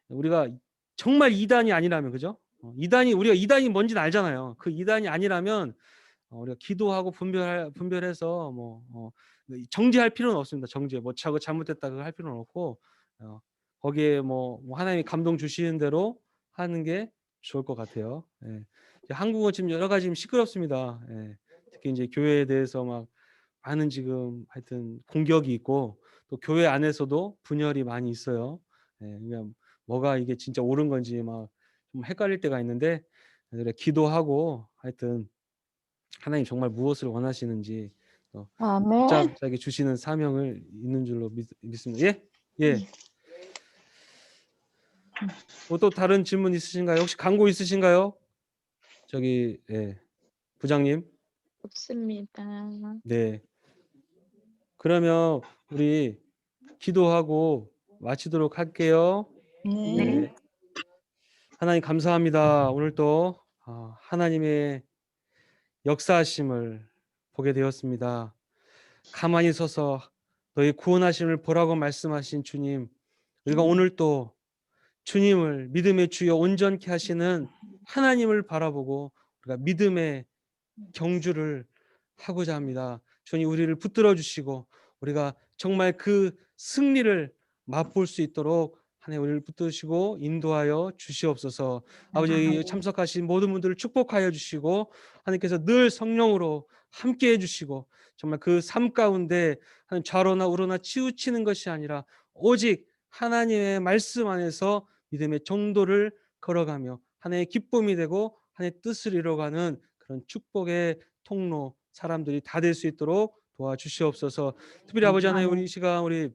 우리가 정말 이단이 아니라면 그죠? 우리가 이단이 뭔지는 알잖아요. 그 이단이 아니라면 우리가 기도하고 분별해서 정죄할 필요는 없습니다. 정죄 뭐 자고 잘못됐다 그거 할 필요는 없고 거기에 뭐 하나님이 감동 주시는 대로 하는 게 좋을 것 같아요. 한국은 지금 여러 가지 시끄럽습니다. 특히 이제 교회에 대해서 막 많은 지금 하여튼 공격이 있고 또 교회 안에서도 분열이 많이 있어요. 그냥 뭐가 이게 진짜 옳은 건지 막 좀 헷갈릴 때가 있는데 기도하고 하여튼 하나님 정말 무엇을 원하시는지 붙잡게 주시는 사명을 있는 줄로 믿습니다. 예. 또 다른 질문 있으신가요? 혹시 광고 있으신가요? 저기 부장님. 없습니다. 네. 그러면 우리 기도하고 마치도록 할게요. 네. 하나님 감사합니다. 오늘 또 하나님의 역사하심을 보게 되었습니다. 가만히 서서 너희 구원하심을 보라고 말씀하신 주님, 우리가 오늘 또 주님을 믿음의 주여 온전케 하시는 하나님을 바라보고 우리가 믿음의 경주를 하고자 합니다. 주님 우리를 붙들어 주시고 우리가 정말 그 승리를 맛볼 수 있도록 하나님 우리를 붙드시고 인도하여 주시옵소서. 아버지 참석하신 모든 분들을 축복하여 주시고 하나님께서 늘 성령으로 함께해 주시고 정말 그 삶 가운데 하나님 좌로나 우로나 치우치는 것이 아니라 오직 하나님의 말씀 안에서 믿음의 정도를 걸어가며 하나님의 기쁨이 되고 하나님의 뜻을 이루어가는 그런 축복의 통로 사람들이 다 될 수 있도록 도와주시옵소서. 특별히 아버지 하나님 우리 이 시간 우리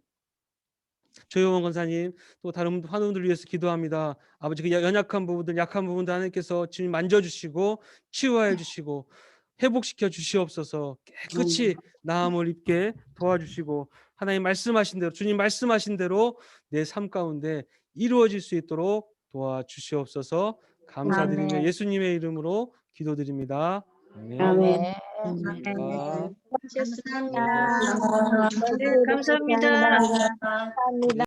조용원 권사님 또 다른 환우분들 위해서 기도합니다. 아버지 그 연약한 부분들 약한 부분들 하나님께서 주님 만져주시고 치유하여 주시고 회복시켜 주시옵소서. 깨끗이 나음을 입게 도와주시고 하나님 말씀하신 대로 주님 말씀하신 대로 내 삶 가운데 이루어질 수 있도록 도와주시옵소서. 감사드리며 아멘. 예수님의 이름으로 기도드립니다. 아멘. 아멘. 감사합니다. 수고하셨습니다. 감사합니다. 네, 감사합니다. 감사합니다.